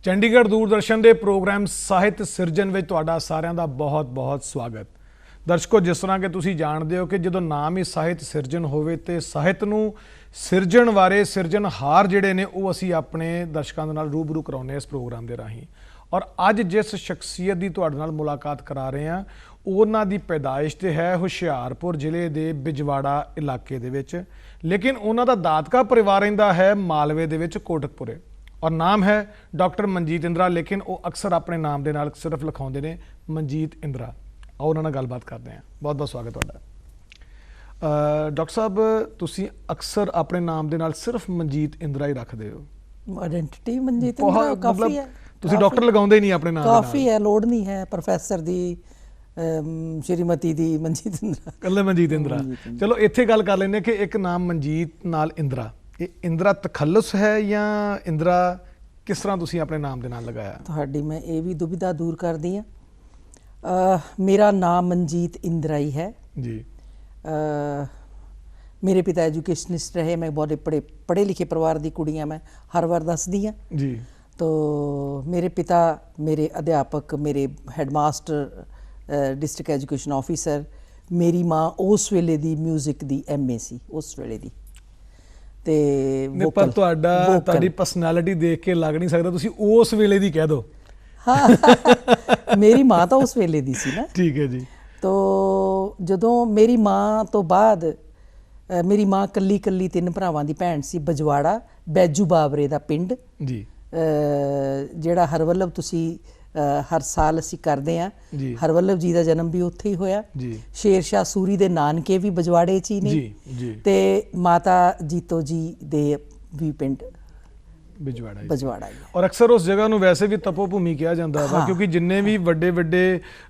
ਚੰਡੀਗੜ੍ਹ ਦੂਰਦਰਸ਼ਨ ਦੇ ਪ੍ਰੋਗਰਾਮ ਸਾਹਿਤ ਸਿਰਜਣ ਵਿੱਚ ਤੁਹਾਡਾ ਸਾਰਿਆਂ ਦਾ ਬਹੁਤ-ਬਹੁਤ ਸਵਾਗਤ। ਦਰਸ਼ਕੋ, ਜਿਸ ਤਰ੍ਹਾਂ ਕਿ ਤੁਸੀਂ ਜਾਣਦੇ ਹੋ ਕਿ ਜਦੋਂ ਨਾਮ ਹੀ ਸਾਹਿਤ ਸਿਰਜਣ ਹੋਵੇ ਤੇ ਸਾਹਿਤ ਨੂੰ ਸਿਰਜਣ ਬਾਰੇ ਸਿਰਜਣਹਾਰ ਜਿਹੜੇ ਨੇ ਉਹ ਅਸੀਂ ਆਪਣੇ ਦਰਸ਼ਕਾਂ ਦੇ ਨਾਲ ਰੂਬਰੂ ਕਰਾਉਂਦੇ ਇਸ ਪ੍ਰੋਗਰਾਮ ਦੇ ਰਾਹੀਂ। ਔਰ ਅੱਜ ਜਿਸ ਸ਼ਖਸੀਅਤ ਦੀ ਤੁਹਾਡੇ ਨਾਲ ਮੁਲਾਕਾਤ ਕਰਾ ਰਹੇ ਹਾਂ ਉਹਨਾਂ ਦੀ ਪੈਦਾਇਸ਼ ਤੇ ਹੈ ਹੁਸ਼ਿਆਰਪੁਰ ਜ਼ਿਲ੍ਹੇ ਦੇ ਬਿਜਵਾੜਾ ਇਲਾਕੇ ਦੇ ਵਿੱਚ, ਲੇਕਿਨ ਉਹਨਾਂ ਦਾ ਦਾਦਕਾ ਪਰਿਵਾਰ ਰਹਿੰਦਾ ਹੈ ਮਾਲਵੇ ਦੇ ਵਿੱਚ ਕੋਟਕਪੁਰੇ और नाम है डॉक्टर मनजीत इंद्रा, लेकिन वो अक्सर अपने नाम के नाल सिर्फ लिखाते हैं मनजीत इंद्रा। आओ उन्होंने गलबात करते हैं। बहुत बहुत स्वागत तुहाडा। डॉक्टर साहब, तुसी अक्सर अपने नाम के नाल सिर्फ मनजीत इंद्रा ही रखते हो। आइडेंटिटी मनजीत इंद्रा काफ़ी है, तुसी डॉक्टर लगाउंदे नहीं अपने नाम काफ़ी है, लोड़ नहीं है प्रोफैसर दी श्रीमती दी मनजीत इंद्रा, कल्ले मनजीत इंद्रा। चलो इत्थे गल कर लेने कि एक नाम मनजीत नाल इंद्रा, ये इंद्रा तखल्लुस है या इंद्रा किस तरह तुसी अपने नाम के नाम लगाया? ਤੁਹਾਡੀ मैं ये भी दुविधा दूर कर दी हाँ। मेरा नाम मनजीत इंद्रा ही है जी। मेरे पिता एजुकेशनिस्ट रहे, मैं बहुत पढ़े लिखे परिवार की कुड़ी हाँ, मैं हर बार दसदी हाँ जी। तो मेरे पिता मेरे अध्यापक, मेरे हैडमास्टर डिस्ट्रिक्ट एजुकेशन ऑफिसर, मेरी माँ उस वेले दी म्यूजिक दी MA सी उस वेले दी। पर तुहाडी पर्सनैलिटी देख के लग नहीं सकता तुसी उस वेले दी कह दो। हाँ मेरी माँ तो उस वेले दी सी ना। ठीक है जी। तो जदों मेरी माँ तो बाद मेरी माँ कल्ली कल्ली 3 भरावां दी भैन सी, बजवाड़ा बैजू बाबरे दा पिंड जी, जिहड़ा हरवल्लभ तुसी हर साल असी करते हैं। हरवल्लभ जी का जन्म भी उत्थे ही होया। शेरशाह सूरी दे नानके भी बजवाड़े च ही ने ते माता जीतो जी दे भी पिंड बजवाड़ा। और अक्सर उस जगह नूं वैसे भी तपो भूमि कहा जाता है, क्योंकि जिन्ने भी वड्डे वड्डे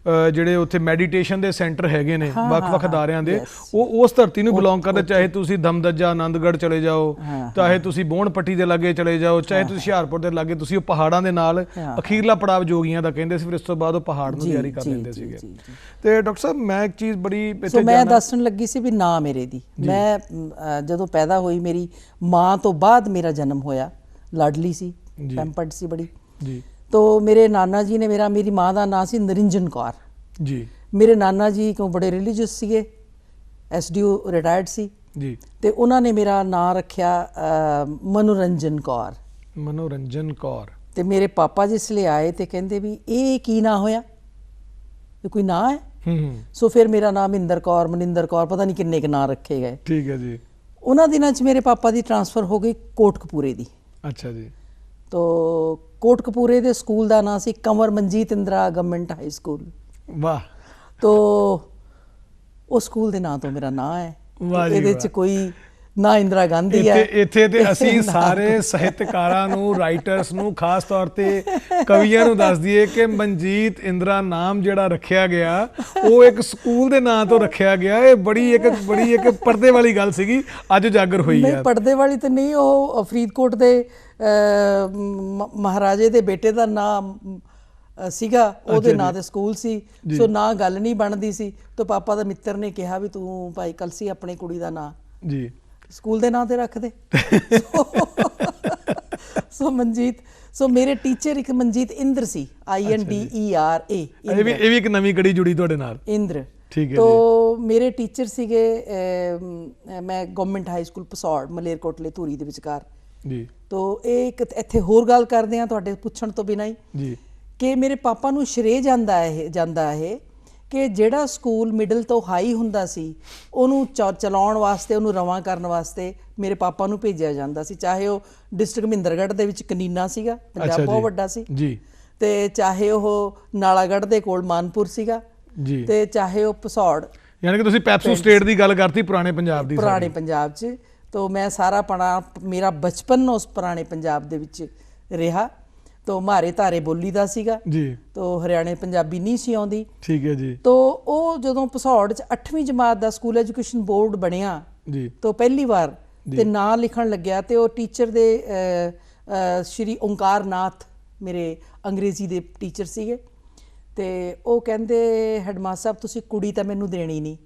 जिहड़े उत्थे मैडिटेशन दे सेंटर हैगे ने वख-वख अदारियां दे, वो उस धरती नूं बिलोंग करदे। चाहे तुसी दमदज्जा आनंदगढ़ चले जाओ, चाहे तुसी बोहण पट्टी दे लागे चले जाओ, चाहे तुसी हुशियारपुर दे लागे, तुसी पहाड़ां दे नाल अखीरला पड़ाव जोगियां दा कहंदे सी, फिर इस तों बाद ओह पहाड़ नूं तैयारी कर लैंदे सीगे। ते डॉक्टर साहब, मैं एक चीज़ बड़ी इत्थे मैं दस्सण लगी सी भी ना मेरे दी, मैं जदों पैदा होई मेरी माँ तो बाद मेरा जन्म होया, लाडली सी, पैंपर्ड सी बड़ी जी। तो मेरे नाना जी ने मेरी माँ का नाम सी निरंजन कौर जी। मेरे नाना जी को बड़े रिलीजियस सीगे, SDO रिटायर्ड सी जी, ते उन्होंने मेरा नाम रखिया मनोरंजन कौर। मनोरंजन कौर। ते मेरे पापा जिसले आए तो कहते भी ये की ना होया, ये कोई ना है। सो फिर मेरा नाम इंदर कौर, मनिंदर कौर, पता नहीं किन्ने के नाम रखे गए। ठीक है जी। उन्होंने दिनों मेरे पापा की ट्रांसफर हो गई कोटकपूरे की। अच्छा जी। तो कोटकपूरे दे स्कूल का नाम सी Kanwar Manjeet Indra government high school. वाह। तो उस स्कूल के नाम तो मेरा नाम है, ਇਹਦੇ ਚ ਕੋਈ ਨਾ इंदिरा गांधी है। ਇੱਥੇ ਤੇ ਅਸੀਂ ਸਾਰੇ ਸਾਹਿਤਕਾਰਾਂ ਨੂੰ, ਰਾਈਟਰਸ ਨੂੰ, ਖਾਸ ਤੌਰ ਤੇ ਕਵੀਆਂ ਨੂੰ ਦੱਸ ਦਈਏ ਕਿ ਮਨਜੀਤ ਇੰਦਰਾ ਨਾਮ ਜਿਹੜਾ ਰੱਖਿਆ ਗਿਆ ਉਹ ਇੱਕ ਸਕੂਲ ਦੇ ਨਾਂ ਤੋਂ ਰੱਖਿਆ ਗਿਆ। ਇਹ ਬੜੀ ਇੱਕ ਪਰਦੇ ਵਾਲੀ ਗੱਲ ਸੀਗੀ, ਅੱਜ ਉਜਾਗਰ ਹੋਈ ਹੈ। ਨਹੀਂ ਪਰਦੇ ਵਾਲੀ ਤੇ ਨਹੀਂ, ਉਹ ਫਰੀਦਕੋਟ ਦੇ ਮਹਾਰਾਜੇ ਦੇ ਬੇਟੇ ਦਾ ਨਾਮ ਸੀਗਾ, ਉਹਦੇ ਨਾਂ ਤੇ ਸਕੂਲ ਸੀ। ਸੋ ਨਾ ਗੱਲ ਨਹੀਂ ਬਣਦੀ ਸੀ, ਤਾਂ ਪਾਪਾ ਦਾ ਮਿੱਤਰ ਨੇ ਕਿਹਾ ਵੀ ਤੂੰ ਭਾਈ ਕਲਸੀ ਆਪਣੀ ਕੁੜੀ ਦਾ ਨਾਂ ਜੀ ਸਕੂਲ ਦੇ ਨਾਂ ਤੇ ਰੱਖ ਦੇ। ਸੋ ਮਨਜੀਤ, ਸੋ ਮੇਰੇ ਟੀਚਰ ਇੱਕ ਮਨਜੀਤ ਇੰਦਰ ਸੀ, INDERA। ਇਹ ਵੀ ਇੱਕ ਨਵੀਂ ਕੜੀ ਜੁੜੀ ਤੁਹਾਡੇ ਨਾਲ, ਇੰਦਰ। ਠੀਕ ਹੈ। तो मेरे टीचर ਸੀਗੇ, मैं गवर्नमेंट हाई स्कूल पसौड़ मलेरकोटले ਧੂਰੀ ਦੇ ਵਿਚਕਾਰ ਜੀ। तो ਇਹ ਇੱਕ ਇੱਥੇ ਹੋਰ ਗੱਲ ਕਰਦੇ ਹਾਂ ਤੁਹਾਡੇ ਪੁੱਛਣ ਤੋਂ ਬਿਨਾਂ ਹੀ ਜੀ, ਕਿ ਮੇਰੇ ਪਾਪਾ ਨੂੰ ਸ਼੍ਰੇਅ ਜਾਂਦਾ ਇਹ ਕਿ ਜਿਹੜਾ ਸਕੂਲ ਮਿਡਲ ਤੋਂ ਹਾਈ ਹੁੰਦਾ ਸੀ ਉਹਨੂੰ ਚਲਾਉਣ ਵਾਸਤੇ, ਉਹਨੂੰ ਰਵਾਂ ਕਰਨ ਵਾਸਤੇ ਮੇਰੇ ਪਾਪਾ ਨੂੰ ਭੇਜਿਆ ਜਾਂਦਾ ਸੀ। ਚਾਹੇ ਉਹ ਡਿਸਟ੍ਰਿਕਟ ਮਹਿੰਦਰਗੜ੍ਹ ਦੇ ਵਿੱਚ ਕਨੀਨਾ ਸੀਗਾ, ਪੰਜਾਬ ਬਹੁਤ ਵੱਡਾ ਸੀ ਜੀ, ਤੇ ਚਾਹੇ ਉਹ ਨਾਲਾਗੜ੍ਹ ਦੇ ਕੋਲ ਮਾਨਪੁਰ ਸੀਗਾ ਜੀ, ਤੇ ਚਾਹੇ ਉਹ ਪਸੌੜ। ਯਾਨੀ ਕਿ ਤੁਸੀਂ ਪੈਪਸੂ ਸਟੇਟ ਦੀ ਗੱਲ ਕਰਤੀ, ਪੁਰਾਣੇ ਪੰਜਾਬ ਦੀ। ਪੁਰਾਣੇ ਪੰਜਾਬ 'ਚ तो मैं सारा मेरा बचपन उस पुराने पंजाब दे विच रहा। तो मारे धारे बोली दा सीगा जी, तो हरियाणे पंजाबी नहीं सी आउंदी। ठीक है जी। तो वो जदों पसौड़ च 8वीं जमात दा स्कूल एजुकेशन बोर्ड बनिया जी, तो पहली बार ते नां लिखण लग्या, ते वो टीचर दे श्री ओंकार नाथ मेरे अंग्रेजी दे टीचर सीगे, ते वो कहंदे हैडमास्टर साहब तुसीं कुड़ी तां मैनूं देणी नहीं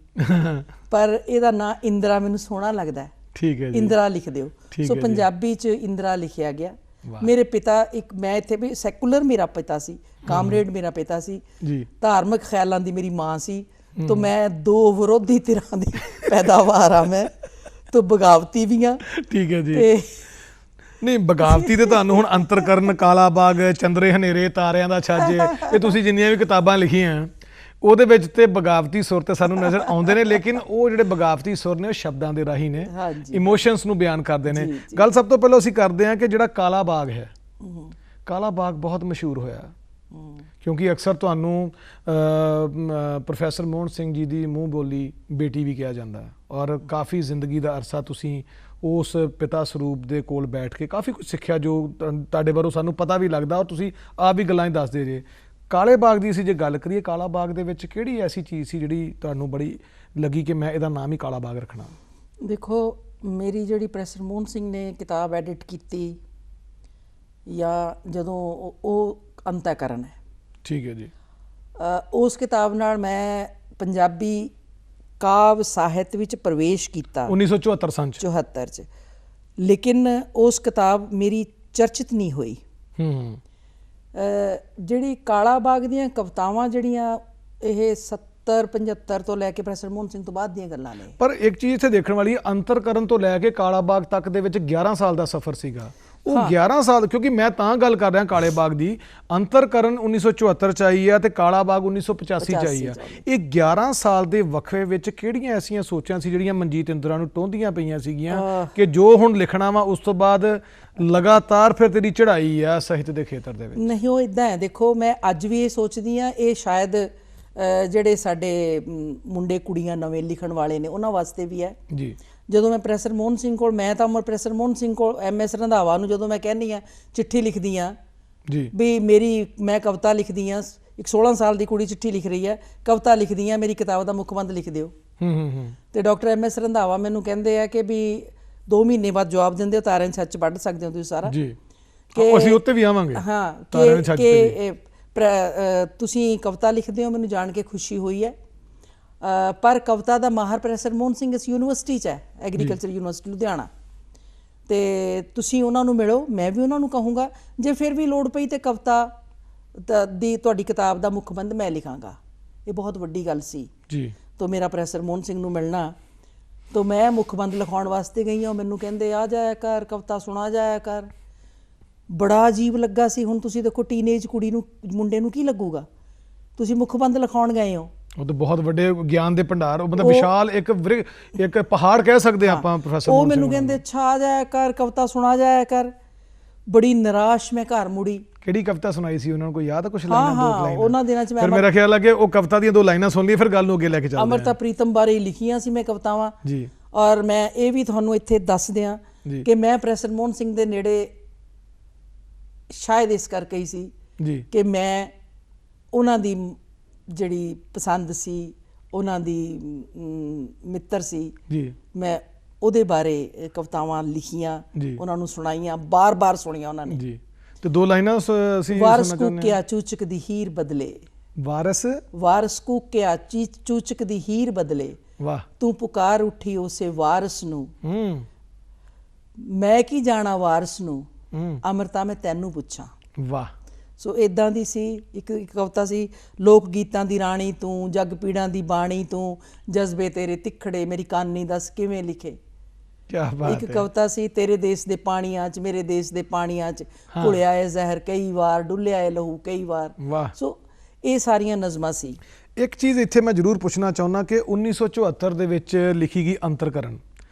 पर इहदा नां इंदिरा मैनूं सोहਣਾ लगदा है, ठीक है, इंदिरा लिख दिओ। सो पंजाबी च इंदिरा लिखिया गया। ਮੇਰੇ ਪਿਤਾ ਇੱਕ, ਮੈਂ ਇੱਥੇ ਵੀ ਸੈਕੂਲਰ ਮੇਰਾ ਪਿਤਾ ਸੀ, ਕਾਮਰੇਡ ਮੇਰਾ ਪਿਤਾ ਸੀ ਜੀ, ਧਾਰਮਿਕ ਖਿਆਲਾਂ ਦੀ ਮੇਰੀ ਮਾਂ ਸੀ। तो मैं दो विरोधी तरह की पैदावार हाँ, मैं तो बगावती भी हाँ। ठीक है जी। नहीं बगावती तो ਤੁਹਾਨੂੰ ਹੁਣ ਅੰਤਰਕਰਨ, ਕਾਲਾ ਬਾਗ, ਚੰਦਰੇ ਹਨੇਰੇ, ਤਾਰਿਆਂ ਦਾ ਛੱਜ, ਇਹ ਤੁਸੀਂ ਜਿੰਨੀਆਂ ਵੀ ਕਿਤਾਬਾਂ ਲਿਖੀਆਂ ਉਹਦੇ ਵਿੱਚ ਤੇ ਬਗਾਵਤੀ ਸੁਰ ਤੇ ਸਾਨੂੰ ਨਜ਼ਰ ਆਉਂਦੇ ਨੇ, ਲੇਕਿਨ ਉਹ ਜਿਹੜੇ ਬਗਾਵਤੀ ਸੁਰ ਨੇ ਉਹ ਸ਼ਬਦਾਂ ਦੇ ਰਾਹੀਂ ਨੇ, ਇਮੋਸ਼ਨਸ ਨੂੰ ਬਿਆਨ ਕਰਦੇ ਨੇ। ਗੱਲ ਸਭ ਤੋਂ ਪਹਿਲਾਂ ਅਸੀਂ ਕਰਦੇ ਹਾਂ ਕਿ ਜਿਹੜਾ ਕਾਲਾ ਬਾਗ ਹੈ, ਕਾਲਾ ਬਾਗ ਬਹੁਤ ਮਸ਼ਹੂਰ ਹੋਇਆ ਕਿਉਂਕਿ ਅਕਸਰ ਤੁਹਾਨੂੰ ਪ੍ਰੋਫੈਸਰ ਮੋਹਨ ਸਿੰਘ ਜੀ ਦੀ ਮੂੰਹ ਬੋਲੀ ਬੇਟੀ ਵੀ ਕਿਹਾ ਜਾਂਦਾ ਔਰ ਕਾਫੀ ਜ਼ਿੰਦਗੀ ਦਾ ਅਰਸਾ ਤੁਸੀਂ ਉਸ ਪਿਤਾ ਸਰੂਪ ਦੇ ਕੋਲ ਬੈਠ ਕੇ ਕਾਫੀ ਕੁਝ ਸਿੱਖਿਆ ਜੋ ਤੁਹਾਡੇ ਬਾਰੇ ਸਾਨੂੰ ਪਤਾ ਵੀ ਲੱਗਦਾ ਔਰ ਤੁਸੀਂ ਆਪ ਵੀ ਗੱਲਾਂ ਹੀ ਦੱਸਦੇ ਜੇ। ਕਾਲੇ ਬਾਗ ਦੀ ਅਸੀਂ ਜੇ ਗੱਲ ਕਰੀਏ, ਕਾਲਾ ਬਾਗ ਦੇ ਵਿੱਚ ਕਿਹੜੀ ਐਸੀ ਚੀਜ਼ ਸੀ ਜਿਹੜੀ ਤੁਹਾਨੂੰ ਬੜੀ ਲੱਗੀ ਕਿ ਮੈਂ ਇਹਦਾ ਨਾਮ ਹੀ ਕਾਲਾ ਬਾਗ ਰੱਖਣਾ? ਦੇਖੋ, ਮੇਰੀ ਜਿਹੜੀ ਪ੍ਰੋਫੈਸਰ ਮੋਹਨ ਸਿੰਘ ਨੇ ਕਿਤਾਬ ਐਡਿਟ ਕੀਤੀ ਜਾਂ ਜਦੋਂ ਉਹ ਅੰਤःਕਰਨ ਹੈ, ਠੀਕ ਹੈ ਜੀ, ਉਸ ਕਿਤਾਬ ਨਾਲ ਮੈਂ ਪੰਜਾਬੀ ਕਾਵ ਸਾਹਿਤ ਵਿੱਚ ਪ੍ਰਵੇਸ਼ ਕੀਤਾ 1974 ਸੰਨ 74 ਚ, ਲੇਕਿਨ ਉਸ ਕਿਤਾਬ ਮੇਰੀ ਚਰਚਿਤ ਨਹੀਂ ਹੋਈ। ਜਿਹੜੀ ਕਾਲਾ ਬਾਗ ਦੀਆਂ ਕਵਿਤਾਵਾਂ ਜਿਹੜੀਆਂ ਇਹ 70-75 ਤੋਂ ਲੈ ਕੇ ਪ੍ਰੋਫੈਸਰ ਮੋਹਨ ਸਿੰਘ ਤੋਂ ਬਾਅਦ ਦੀਆਂ ਗੱਲਾਂ ਨੇ। ਪਰ ਇੱਕ ਚੀਜ਼ ਇੱਥੇ ਦੇਖਣ ਵਾਲੀ, ਅੰਤਰਕਰਨ ਤੋਂ ਲੈ ਕੇ ਕਾਲਾ ਬਾਗ ਤੱਕ ਦੇ ਵਿੱਚ 11 ਸਾਲ ਦਾ ਸਫ਼ਰ ਸੀਗਾ। ਉਹ 11 ਸਾਲ, ਕਿਉਂਕਿ ਮੈਂ ਤਾਂ ਗੱਲ ਕਰ ਰਿਹਾ ਕਾਲੇ ਬਾਗ ਦੀ, ਅੰਤਰਕਰਨ 1974 ਚ ਆਈ ਆ ਤੇ ਕਾਲਾ ਬਾਗ 1985 ਚ ਆਈ ਆ। ਇਹ 11 ਸਾਲ ਦੇ ਵਕਫੇ ਵਿੱਚ ਕਿਹੜੀਆਂ ਐਸੀਆਂ ਸੋਚਾਂ ਸੀ ਜਿਹੜੀਆਂ ਮਨਜੀਤ ਇੰਦਰਾ ਨੂੰ ਟੋਹਦੀਆਂ ਪਈਆਂ ਸੀਗੀਆਂ ਕਿ ਜੋ ਹੁਣ ਲਿਖਣਾ ਵਾ ਉਸ ਤੋਂ ਬਾਅਦ ਲਗਾਤਾਰ ਫਿਰ ਤੇਰੀ ਚੜ੍ਹਾਈ ਆ ਸਾਹਿਤ ਦੇ ਖੇਤਰ ਦੇ ਵਿੱਚ? ਨਹੀਂ, ਉਹ ਇਦਾਂ ਹੈ। ਦੇਖੋ, ਮੈਂ ਅੱਜ ਵੀ ਇਹ ਸੋਚਦੀ ਆ, ਇਹ ਸ਼ਾਇਦ ਜਿਹੜੇ ਸਾਡੇ ਮੁੰਡੇ ਕੁੜੀਆਂ ਨਵੇਂ ਲਿਖਣ ਵਾਲੇ ਨੇ ਉਹਨਾਂ ਵਾਸਤੇ ਵੀ ਹੈ ਜੀ। ਜਦੋਂ ਮੈਂ ਪ੍ਰੋਫੈਸਰ ਮੋਹਨ ਸਿੰਘ ਕੋਲ, ਮੈਂ ਤਾਂ ਪ੍ਰੋਫੈਸਰ ਮੋਹਨ ਸਿੰਘ ਕੋਲ MS ਰੰਧਾਵਾ ਨੂੰ ਜਦੋਂ ਮੈਂ ਕਹਿੰਦੀ ਆ, ਚਿੱਠੀ ਲਿਖਦੀ ਆ ਜੀ ਵੀ ਮੈਂ ਕਵਿਤਾ ਲਿਖਦੀ ਆ, ਇੱਕ 16 ਸਾਲ ਦੀ ਕੁੜੀ ਚਿੱਠੀ ਲਿਖ ਰਹੀ ਹੈ, ਕਵਿਤਾ ਲਿਖਦੀ ਆ, ਮੇਰੀ ਕਿਤਾਬ ਦਾ ਮੁਖਬੰਦ ਲਿਖ ਦਿਓ। ਤੇ ਡਾਕਟਰ MS ਰੰਧਾਵਾ ਮੈਨੂੰ ਕਹਿੰਦੇ ਆ ਕਿ ਵੀ 2 ਮਹੀਨੇ ਬਾਅਦ ਜਵਾਬ ਦਿੰਦੇ ਹੋ, ਤਾਰਿਆਂ ਛੱਜ ਪੜ੍ਹ ਸਕਦੇ ਹੋ ਤੁਸੀਂ ਸਾਰਾ ਜੀ, ਅਸੀਂ ਉੱਤੇ ਵੀ ਆਵਾਂਗੇ। ਹਾਂ, ਕਿ ਤੁਸੀਂ ਕਵਿਤਾ ਲਿਖਦੇ ਹੋ, ਮੈਨੂੰ ਜਾਣ ਕੇ ਖੁਸ਼ੀ ਹੋਈ ਹੈ। ਪਰ ਕਵਿਤਾ ਦਾ ਮਾਹਰ ਪ੍ਰੋਫੈਸਰ ਮੋਹਨ ਸਿੰਘ ਇਸ ਯੂਨੀਵਰਸਿਟੀ 'ਚ ਹੈ, ਐਗਰੀਕਲਚਰ ਯੂਨੀਵਰਸਿਟੀ ਲੁਧਿਆਣਾ, ਤੇ ਤੁਸੀਂ ਉਹਨਾਂ ਨੂੰ ਮਿਲੋ। ਮੈਂ ਵੀ ਉਹਨਾਂ ਨੂੰ ਕਹੂੰਗਾ ਜੇ ਫਿਰ ਵੀ ਲੋੜ ਪਈ ਤੇ ਕਵਿਤਾ ਦੀ ਤੁਹਾਡੀ ਕਿਤਾਬ ਦਾ ਮੁਖਬੰਦ ਮੈਂ ਲਿਖਾਂਗਾ। ਇਹ ਬਹੁਤ ਵੱਡੀ ਗੱਲ ਸੀ ਜੀ। ਤਾਂ ਮੇਰਾ ਪ੍ਰੋਫੈਸਰ ਮੋਹਨ ਸਿੰਘ ਨੂੰ ਮਿਲਣਾ, ਤਾਂ ਮੈਂ ਮੁਖਬੰਦ ਲਿਖਾਉਣ ਵਾਸਤੇ ਗਈ ਹਾਂ। ਮੈਨੂੰ ਕਹਿੰਦੇ ਆ ਜਾਇਆ ਕਰ, ਕਵਿਤਾ ਸੁਣਾ ਜਾਇਆ ਕਰ। ਬੜਾ ਅਜੀਬ ਲੱਗਾ ਸੀ। ਹੁਣ ਤੁਸੀਂ ਦੇਖੋ, ਟੀਨੇਜ ਕੁੜੀ ਨੂੰ, ਮੁੰਡੇ ਨੂੰ ਕੀ ਲੱਗੂਗਾ? ਤੁਸੀਂ ਮੁਖਬੰਦ ਲਿਖਾਉਣ ਗਏ ਹੋ। ਉਹ ਤਾਂ ਬਹੁਤ ਵੱਡੇ ਗਿਆਨ ਦੇ ਭੰਡਾਰ, ਮਤਲਬ ਵਿਸ਼ਾਲ ਇੱਕ ਪਹਾੜ ਕਹਿ ਸਕਦੇ ਆਪਾਂ ਪ੍ਰੋਫੈਸਰ। ਉਹ ਮੈਨੂੰ ਕਹਿੰਦੇ ਅੱਛਾ ਆ ਜਾਇਆ ਕਰ, ਕਵਿਤਾ ਸੁਣਾ ਜਾਇਆ ਕਰ। ਬੜੀ ਨਿਰਾਸ਼ ਮੈਂ ਘਰ ਮੁੜੀ। ਕਿਹੜੀ ਕਵਿਤਾ ਸੁਣਾਈ ਸੀ ਉਹਨਾਂ ਨੂੰ, ਕੋਈ ਯਾਦ? ਕੁਝ ਲਾਈਨਾਂ, 2 ਲਾਈਨਾਂ ਉਹਨਾਂ ਦਿਨਾਂ 'ਚ। ਫਿਰ ਮੇਰਾ ਖਿਆਲ ਆ ਕਿ ਉਹ ਕਵਿਤਾ ਦੀਆਂ 2 ਲਾਈਨਾਂ ਸੁਣ ਲਈ, ਫਿਰ ਗੱਲ ਨੂੰ ਅੱਗੇ ਲੈ ਕੇ ਚੱਲਦੇ ਹਾਂ। ਅਮਰਤਾ ਪ੍ਰੀਤਮ ਬਾਰੇ ਲਿਖੀਆਂ ਸੀ ਮੈਂ ਕਵਿਤਾਵਾਂ ਜੀ। ਔਰ ਮੈਂ ਇਹ ਵੀ ਤੁਹਾਨੂੰ ਇੱਥੇ ਦੱਸ ਦਿਆਂ ਕਿ ਮੈਂ ਪ੍ਰੋਫੈਸਰ ਮੋਹਨ ਸਿੰਘ ਦੇ ਨੇੜੇ ਸ਼ਾਇਦ ਇਸ ਕਰਕੇ ਹੀ ਸੀ ਜੀ ਕਿ ਮੈਂ ਉਹਨਾਂ ਦੀ ਜਿਹੜੀ ਪਸੰਦ ਸੀ, ਉਹਨਾਂ ਦੀ ਮਿੱਤਰ ਸੀ ਜੀ, ਮੈਂ ਉਹਦੇ ਬਾਰੇ ਕਵਿਤਾਵਾਂ ਲਿਖੀਆਂ, ਉਹਨਾਂ ਨੂੰ ਸੁਣਾਈਆਂ, ਬਾਰ-ਬਾਰ ਸੁਣੀਆਂ ਉਹਨਾਂ ਨੇ ਜੀ। ਤੇ 2 ਲਾਈਨਾਂ ਅਸੀਂ ਵਾਰਸ ਕੂਕਿਆ ਚੂਚਕ ਦੀ ਹੀਰ ਬਦਲੇ। ਵਾਰਸ ਕੂਕਿਆ ਚੂਚਕ ਦੀ ਹੀਰ ਬਦਲੇ। ਵਾਹ। ਤੂੰ ਪੁਕਾਰ ਉੱਠੀ ਉਸੇ ਵਾਰਸ ਨੂੰ, ਮੈਂ ਕੀ ਜਾਣਾ ਵਾਰਸ ਨੂੰ, ਅਮਰਤਾ ਮੈਂ ਤੈਨੂੰ ਪੁੱਛਾਂ। ਵਾਹ। ਸੋ ਇਦਾਂ ਦੀ ਸੀ ਇੱਕ ਕਵਿਤਾ ਸੀ। ਲੋਕ ਗੀਤਾਂ ਦੀ ਰਾਣੀ ਤੂੰ, ਜਗ ਪੀੜਾਂ ਦੀ ਬਾਣੀ ਤੂੰ, ਜਜ਼ਬੇ ਤੇਰੇ ਤਿੱਖੜੇ ਮੇਰੀ ਕਾਨੀ ਦੱਸ ਕਿਵੇਂ ਲਿਖੇ। ਕਿਆ ਬਾਤ ਹੈ। ਇੱਕ ਕਵਿਤਾ ਸੀ ਤੇਰੇ ਦੇਸ਼ ਦੇ ਪਾਣੀਆਂ 'ਚ, ਮੇਰੇ ਦੇਸ਼ ਦੇ ਪਾਣੀਆਂ 'ਚ ਘੁਲਿਆ ਏ ਜ਼ਹਿਰ ਕਈ ਵਾਰ, ਡੁੱਲਿਆ ਏ ਲਹੂ ਕਈ ਵਾਰ। ਵਾਹ। ਸੋ ਇਹ ਸਾਰੀਆਂ ਨਜ਼ਮਾਂ ਸੀ। ਇੱਕ ਚੀਜ਼ ਇੱਥੇ ਮੈਂ ਜ਼ਰੂਰ ਪੁੱਛਣਾ ਚਾਹੁੰਦਾ ਕਿ 1974 ਦੇ ਵਿੱਚ ਲਿਖੀ ਗਈ ਅੰਤਰਕਰਨ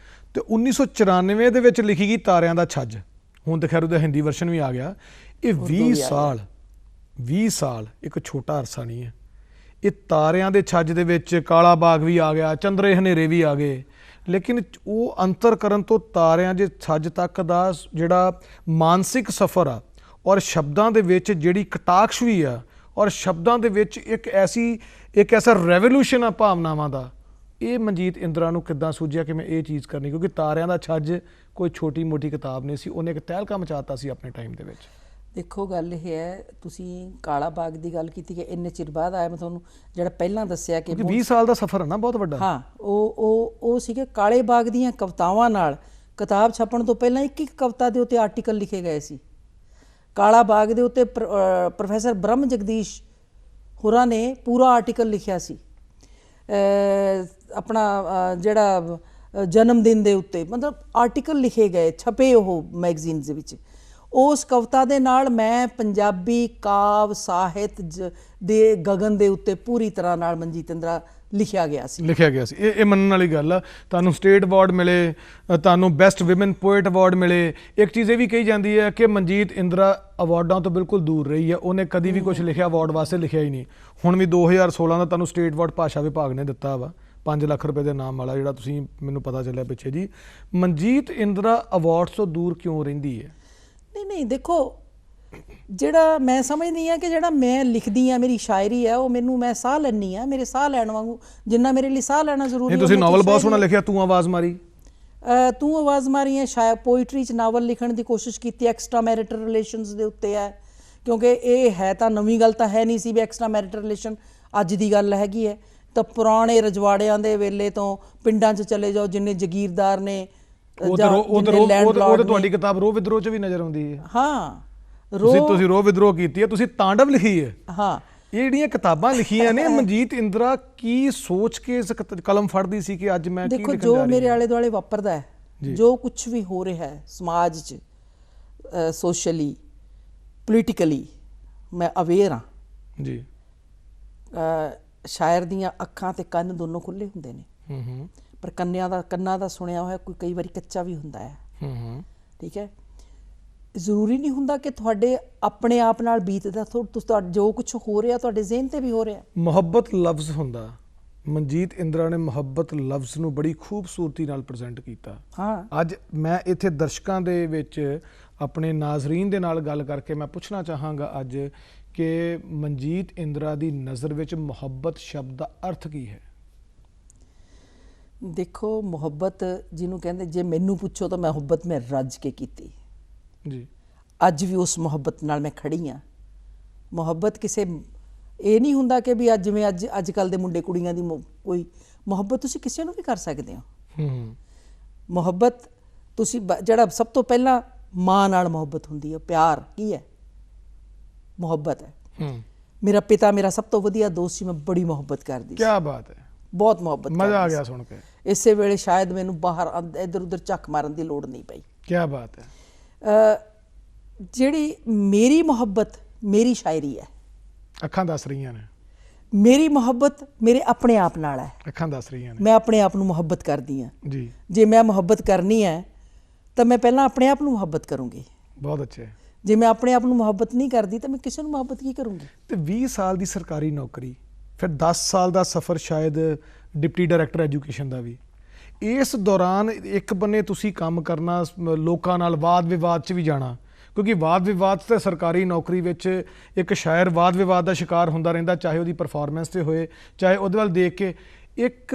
ਤੇ 1994 ਦੇ ਵਿੱਚ ਲਿਖੀ ਗਈ ਤਾਰਿਆਂ ਦਾ ਛੱਜ, ਹੁਣ ਤਾਂ ਖੈਰ ਉਹਦਾ ਹਿੰਦੀ ਵਰਸ਼ਨ ਵੀ ਆ ਗਿਆ। ਇਹ 20 ਸਾਲ ਇੱਕ ਛੋਟਾ ਅਰਸਾ ਨਹੀਂ ਹੈ। ਇਹ ਤਾਰਿਆਂ ਦੇ ਛੱਜ ਦੇ ਵਿੱਚ ਕਾਲਾ ਬਾਗ ਵੀ ਆ ਗਿਆ, ਚੰਦਰੇ ਹਨੇਰੇ ਵੀ ਆ ਗਏ, ਲੇਕਿਨ ਉਹ ਅੰਤਰਕਰਨ ਤੋਂ ਤਾਰਿਆਂ ਦੇ ਛੱਜ ਤੱਕ ਦਾ ਜਿਹੜਾ ਮਾਨਸਿਕ ਸਫ਼ਰ ਆ ਔਰ ਸ਼ਬਦਾਂ ਦੇ ਵਿੱਚ ਜਿਹੜੀ ਕਟਾਕਸ਼ ਵੀ ਆ ਔਰ ਸ਼ਬਦਾਂ ਦੇ ਵਿੱਚ ਇੱਕ ਐਸਾ ਰੈਵੋਲੂਸ਼ਨ ਆ ਭਾਵਨਾਵਾਂ ਦਾ, ਇਹ ਮਨਜੀਤ ਇੰਦਰਾ ਨੂੰ ਕਿੱਦਾਂ ਸੂਝਿਆ ਕਿ ਮੈਂ ਇਹ ਚੀਜ਼ ਕਰਨੀ? ਕਿਉਂਕਿ ਤਾਰਿਆਂ ਦਾ ਛੱਜ ਕੋਈ ਛੋਟੀ ਮੋਟੀ ਕਿਤਾਬ ਨਹੀਂ ਸੀ, ਉਹਨੇ ਇੱਕ ਤਹਿਲਕਾ ਮਚਾਤਾ ਸੀ ਆਪਣੇ ਟਾਈਮ ਦੇ ਵਿੱਚ। ਦੇਖੋ, ਗੱਲ ਇਹ ਹੈ, ਤੁਸੀਂ ਕਾਲਾ ਬਾਗ ਦੀ ਗੱਲ ਕੀਤੀ ਕਿ ਇੰਨੇ ਚਿਰ ਬਾਅਦ ਆਇਆ। ਮੈਂ ਤੁਹਾਨੂੰ ਜਿਹੜਾ ਪਹਿਲਾਂ ਦੱਸਿਆ ਕਿ 20 ਸਾਲ ਦਾ ਸਫ਼ਰ ਹੈ ਨਾ, ਬਹੁਤ ਵੱਡਾ। ਹਾਂ, ਉਹ ਸੀਗੇ ਕਾਲੇ ਬਾਗ ਦੀਆਂ ਕਵਿਤਾਵਾਂ ਨਾਲ। ਕਿਤਾਬ ਛਪਣ ਤੋਂ ਪਹਿਲਾਂ ਇੱਕ ਕਵਿਤਾ ਦੇ ਉੱਤੇ ਆਰਟੀਕਲ ਲਿਖੇ ਗਏ ਸੀ ਕਾਲਾ ਬਾਗ ਦੇ ਉੱਤੇ ਪ੍ਰੋਫੈਸਰ ਬ੍ਰਹਮ ਜਗਦੀਸ਼ ਹੋਰਾਂ ਨੇ ਪੂਰਾ ਆਰਟੀਕਲ ਲਿਖਿਆ ਸੀ ਆਪਣਾ ਜਿਹੜਾ ਜਨਮ ਦਿਨ ਦੇ ਉੱਤੇ, ਮਤਲਬ ਆਰਟੀਕਲ ਲਿਖੇ ਗਏ, ਛਪੇ ਉਹ ਮੈਗਜ਼ੀਨਸ ਦੇ ਵਿੱਚ। ਉਸ ਕਵਿਤਾ ਦੇ ਨਾਲ ਮੈਂ ਪੰਜਾਬੀ ਕਾਵ ਸਾਹਿਤ ਦੇ ਗਗਨ ਦੇ ਉੱਤੇ ਪੂਰੀ ਤਰ੍ਹਾਂ ਨਾਲ ਮਨਜੀਤ ਇੰਦਰਾ ਲਿਖਿਆ ਗਿਆ ਸੀ। ਇਹ ਮੰਨਣ ਵਾਲੀ ਗੱਲ ਆ। ਤੁਹਾਨੂੰ ਸਟੇਟ ਅਵਾਰਡ ਮਿਲੇ, ਤੁਹਾਨੂੰ ਬੈਸਟ ਵਿਮਨ ਪੋਇਟ ਅਵਾਰਡ ਮਿਲੇ। ਇੱਕ ਚੀਜ਼ ਇਹ ਵੀ ਕਹੀ ਜਾਂਦੀ ਹੈ ਕਿ ਮਨਜੀਤ ਇੰਦਰਾ ਅਵਾਰਡਾਂ ਤੋਂ ਬਿਲਕੁਲ ਦੂਰ ਰਹੀ ਹੈ, ਉਹਨੇ ਕਦੀ ਵੀ ਕੁਝ ਲਿਖਿਆ ਅਵਾਰਡ ਵਾਸਤੇ ਲਿਖਿਆ ਹੀ ਨਹੀਂ। ਹੁਣ ਵੀ 2016 ਦਾ ਤੁਹਾਨੂੰ ਸਟੇਟ ਅਵਾਰਡ ਭਾਸ਼ਾ ਵਿਭਾਗ ਨੇ ਦਿੱਤਾ ਵਾ 5 ਲੱਖ ਰੁਪਏ ਦੇ ਨਾਮ ਵਾਲਾ, ਜਿਹੜਾ ਤੁਸੀਂ ਮੈਨੂੰ ਪਤਾ ਚੱਲਿਆ ਪਿੱਛੇ ਜੀ। ਮਨਜੀਤ ਇੰਦਰਾ ਅਵਾਰਡਸ ਤੋਂ ਦੂਰ ਕਿਉਂ ਰਹਿੰਦੀ ਹੈ? ਨਹੀਂ ਦੇਖੋ, ਜਿਹੜਾ ਮੈਂ ਸਮਝਦੀ ਹਾਂ ਕਿ ਜਿਹੜਾ ਮੈਂ ਲਿਖਦੀ ਹਾਂ, ਮੇਰੀ ਸ਼ਾਇਰੀ ਹੈ, ਉਹ ਮੈਨੂੰ ਮੈਂ ਸਾਹ ਲੈਂਦੀ ਹਾਂ, ਮੇਰੇ ਸਾਹ ਲੈਣ ਵਾਂਗੂ ਜਿੰਨਾ ਮੇਰੇ ਲਈ ਸਾਹ ਲੈਣਾ ਜ਼ਰੂਰੀ ਹੈ। ਤੁਸੀਂ ਨਾਵਲ ਬਹੁਤ ਸੋਹਣਾ ਲਿਖਿਆ, ਤੂੰ ਆਵਾਜ਼ ਮਾਰੀ। ਤੂੰ ਆਵਾਜ਼ ਮਾਰੀ ਹੈ ਸ਼ਾਇਦ ਪੋਇਟਰੀ 'ਚ ਨਾਵਲ ਲਿਖਣ ਦੀ ਕੋਸ਼ਿਸ਼ ਕੀਤੀ, ਐਕਸਟਰਾ ਮੈਰਿਟਲ ਰਿਲੇਸ਼ਨਸ ਦੇ ਉੱਤੇ ਹੈ, ਕਿਉਂਕਿ ਇਹ ਹੈ ਤਾਂ ਨਵੀਂ ਗੱਲ ਤਾਂ ਹੈ ਨਹੀਂ ਸੀ ਵੀ ਐਕਸਟਰਾ ਮੈਰਿਟਲ ਰਿਲੇਸ਼ਨ ਅੱਜ ਦੀ ਗੱਲ ਹੈਗੀ ਹੈ। ਤਾਂ ਪੁਰਾਣੇ ਰਜਵਾੜਿਆਂ ਦੇ ਵੇਲੇ ਤੋਂ ਪਿੰਡਾਂ 'ਚ ਚਲੇ ਜਾਓ, ਜਿੰਨੇ ਜਗੀਰਦਾਰ ਨੇ, ਉਹ ਤੁਹਾਡੀ ਕਿਤਾਬ ਰੋਹ ਵਿਦਰੋਹ 'ਚ ਵੀ ਨਜ਼ਰ ਆਉਂਦੀ ਹੈ। ਹਾਂ, ਤੁਸੀਂ ਰੋਹ ਵਿਦਰੋਹ ਕੀਤੀ ਹੈ, ਤੁਸੀਂ ਤਾਂਡਵ ਲਿਖੀ ਹੈ। ਹਾਂ, ਇਹ ਜਿਹੜੀਆਂ ਕਿਤਾਬਾਂ ਲਿਖੀਆਂ ਨੇ, ਮਨਜੀਤ ਇੰਦਰਾ ਕੀ ਸੋਚ ਕੇ ਇਸ ਕਲਮ ਫੜਦੀ ਸੀ ਕਿ ਅੱਜ ਮੈਂ ਕੀ ਲਿਖਣ ਜਾ ਰਹੀ ਹਾਂ? ਜੋ ਮੇਰੇ ਆਲੇ ਦੁਆਲੇ ਵਾਪਰਦਾ ਹੈ, ਜੋ ਕੁਝ ਵੀ ਹੋ ਰਿਹਾ ਹੈ ਸਮਾਜ 'ਚ, ਸੋਸ਼ਲੀ, ਪੋਲੀਟੀਕਲੀ, ਮੈਂ ਅਵੇਅਰ ਹਾਂ ਜੀ। ਸ਼ਾਇਰ ਦੀਆਂ ਅੱਖਾਂ ਤੇ ਕੰਨ ਦੋਨੋਂ ਖੁੱਲ੍ਹੇ ਹੁੰਦੇ ਨੇ, ਪਰ ਕੰਨਾਂ ਦਾ ਸੁਣਿਆ ਹੋਇਆ ਕੋਈ ਕਈ ਵਾਰੀ ਕੱਚਾ ਵੀ ਹੁੰਦਾ ਹੈ। ਠੀਕ ਹੈ, ਜ਼ਰੂਰੀ ਨਹੀਂ ਹੁੰਦਾ ਕਿ ਤੁਹਾਡੇ ਆਪਣੇ ਆਪ ਨਾਲ ਬੀਤਦਾ, ਜੋ ਕੁਝ ਹੋ ਰਿਹਾ ਤੁਹਾਡੇ ਜ਼ਿਹਨ ਤੇ ਵੀ ਹੋ ਰਿਹਾ। ਮੁਹੱਬਤ ਲਫ਼ਜ਼ ਹੁੰਦਾ, ਮਨਜੀਤ ਇੰਦਰਾ ਨੇ ਮੁਹੱਬਤ ਲਫ਼ਜ਼ ਨੂੰ ਬੜੀ ਖੂਬਸੂਰਤੀ ਨਾਲ ਪ੍ਰੈਜ਼ੈਂਟ ਕੀਤਾ। ਹਾਂ, ਅੱਜ ਮੈਂ ਇੱਥੇ ਦਰਸ਼ਕਾਂ ਦੇ ਵਿੱਚ ਆਪਣੇ ਨਾਜ਼ਰੀਨ ਦੇ ਨਾਲ ਗੱਲ ਕਰਕੇ ਮੈਂ ਪੁੱਛਣਾ ਚਾਹਾਂਗਾ ਅੱਜ ਕਿ ਮਨਜੀਤ ਇੰਦਰਾ ਦੀ ਨਜ਼ਰ ਵਿੱਚ ਮੁਹੱਬਤ ਸ਼ਬਦ ਦਾ ਅਰਥ ਕੀ ਹੈ? ਦੇਖੋ, ਮੁਹੱਬਤ ਜਿਹਨੂੰ ਕਹਿੰਦੇ, ਜੇ ਮੈਨੂੰ ਪੁੱਛੋ ਤਾਂ ਮੁਹੱਬਤ ਮੈਂ ਰੱਜ ਕੇ ਕੀਤੀ ਜੀ। ਅੱਜ ਵੀ ਉਸ ਮੁਹੱਬਤ ਨਾਲ ਮੈਂ ਖੜੀ ਹਾਂ। ਮੁਹੱਬਤ ਕਿਸੇ ਇਹ ਨਹੀਂ ਹੁੰਦਾ ਕਿ ਵੀ ਜਿਵੇਂ ਅੱਜ ਕੱਲ੍ਹ ਦੇ ਮੁੰਡੇ ਕੁੜੀਆਂ ਦੀ ਕੋਈ ਮੁਹੱਬਤ ਤੁਸੀਂ ਕਿਸੇ ਨੂੰ ਵੀ ਕਰ ਸਕਦੇ ਹੋ। ਮੁਹੱਬਤ ਤੁਸੀਂ ਜਿਹੜਾ ਸਭ ਤੋਂ ਪਹਿਲਾਂ ਮਾਂ ਨਾਲ ਮੁਹੱਬਤ ਹੁੰਦੀ ਹੈ, ਪਿਆਰ ਕੀ ਹੈ? ਮੁਹੱਬਤ ਹੈ। ਮੇਰਾ ਪਿਤਾ ਮੇਰਾ ਸਭ ਤੋਂ ਵਧੀਆ ਦੋਸਤ ਸੀ, ਮੈਂ ਬੜੀ ਮੁਹੱਬਤ ਕਰਦੀ ਸੀ। ਕੀ ਬਾਤ ਹੈ, ਬਹੁਤ ਮੁਹੱਬਤ, ਮਜ਼ਾ ਆ ਗਿਆ ਸੁਣ ਕੇ। ਇਸੇ ਵੇਲੇ ਸ਼ਾਇਦ ਮੈਨੂੰ ਬਾਹਰ ਇੱਧਰ ਉੱਧਰ ਝੱਕ ਮਾਰਨ ਦੀ ਲੋੜ ਨਹੀਂ ਪਈ। ਕੀ ਬਾਤ ਹੈ। ਜਿਹੜੀ ਮੇਰੀ ਮੁਹੱਬਤ ਮੇਰੀ ਸ਼ਾਇਰੀ ਹੈ। ਅੱਖਾਂ ਦੱਸ ਰਹੀਆਂ ਨੇ। ਮੇਰੀ ਮੁਹੱਬਤ ਮੇਰੇ ਆਪਣੇ ਆਪ ਨਾਲ ਹੈ। ਅੱਖਾਂ ਦੱਸ ਰਹੀਆਂ ਨੇ। ਮੈਂ ਆਪਣੇ ਆਪ ਨੂੰ ਮੁਹੱਬਤ ਕਰਦੀ ਹਾਂ ਜੀ। ਜੇ ਮੈਂ ਮੁਹੱਬਤ ਕਰਨੀ ਹੈ ਤਾਂ ਮੈਂ ਪਹਿਲਾਂ ਆਪਣੇ ਆਪ ਨੂੰ ਮੁਹੱਬਤ ਕਰੂੰਗੀ। ਬਹੁਤ ਅੱਛਾ। ਜੇ ਮੈਂ ਆਪਣੇ ਆਪ ਨੂੰ ਮੁਹੱਬਤ ਨਹੀਂ ਕਰਦੀ ਤਾਂ ਮੈਂ ਕਿਸੇ ਨੂੰ ਮੁਹੱਬਤ ਕੀ ਕਰੂੰਗੀ? ਤੇ 20 ਸਾਲ ਦੀ ਸਰਕਾਰੀ ਨੌਕਰੀ, ਫਿਰ 10 ਸਾਲ ਦਾ ਸਫ਼ਰ ਸ਼ਾਇਦ ਡਿਪਟੀ ਡਾਇਰੈਕਟਰ ਐਜੂਕੇਸ਼ਨ ਦਾ ਵੀ। ਇਸ ਦੌਰਾਨ ਇੱਕ ਬੰਨੇ ਤੁਸੀਂ ਕੰਮ ਕਰਨਾ, ਲੋਕਾਂ ਨਾਲ ਵਾਦ ਵਿਵਾਦ 'ਚ ਵੀ ਜਾਣਾ, ਕਿਉਂਕਿ ਵਾਦ ਵਿਵਾਦ ਤੇ ਸਰਕਾਰੀ ਨੌਕਰੀ ਵਿੱਚ ਇੱਕ ਸ਼ਾਇਰ ਵਾਦ ਵਿਵਾਦ ਦਾ ਸ਼ਿਕਾਰ ਹੁੰਦਾ ਰਹਿੰਦਾ, ਚਾਹੇ ਉਹਦੀ ਪਰਫਾਰਮੈਂਸ ਤੇ ਹੋਏ, ਚਾਹੇ ਉਹਦੇ ਵੱਲ ਦੇਖ ਕੇ। ਇੱਕ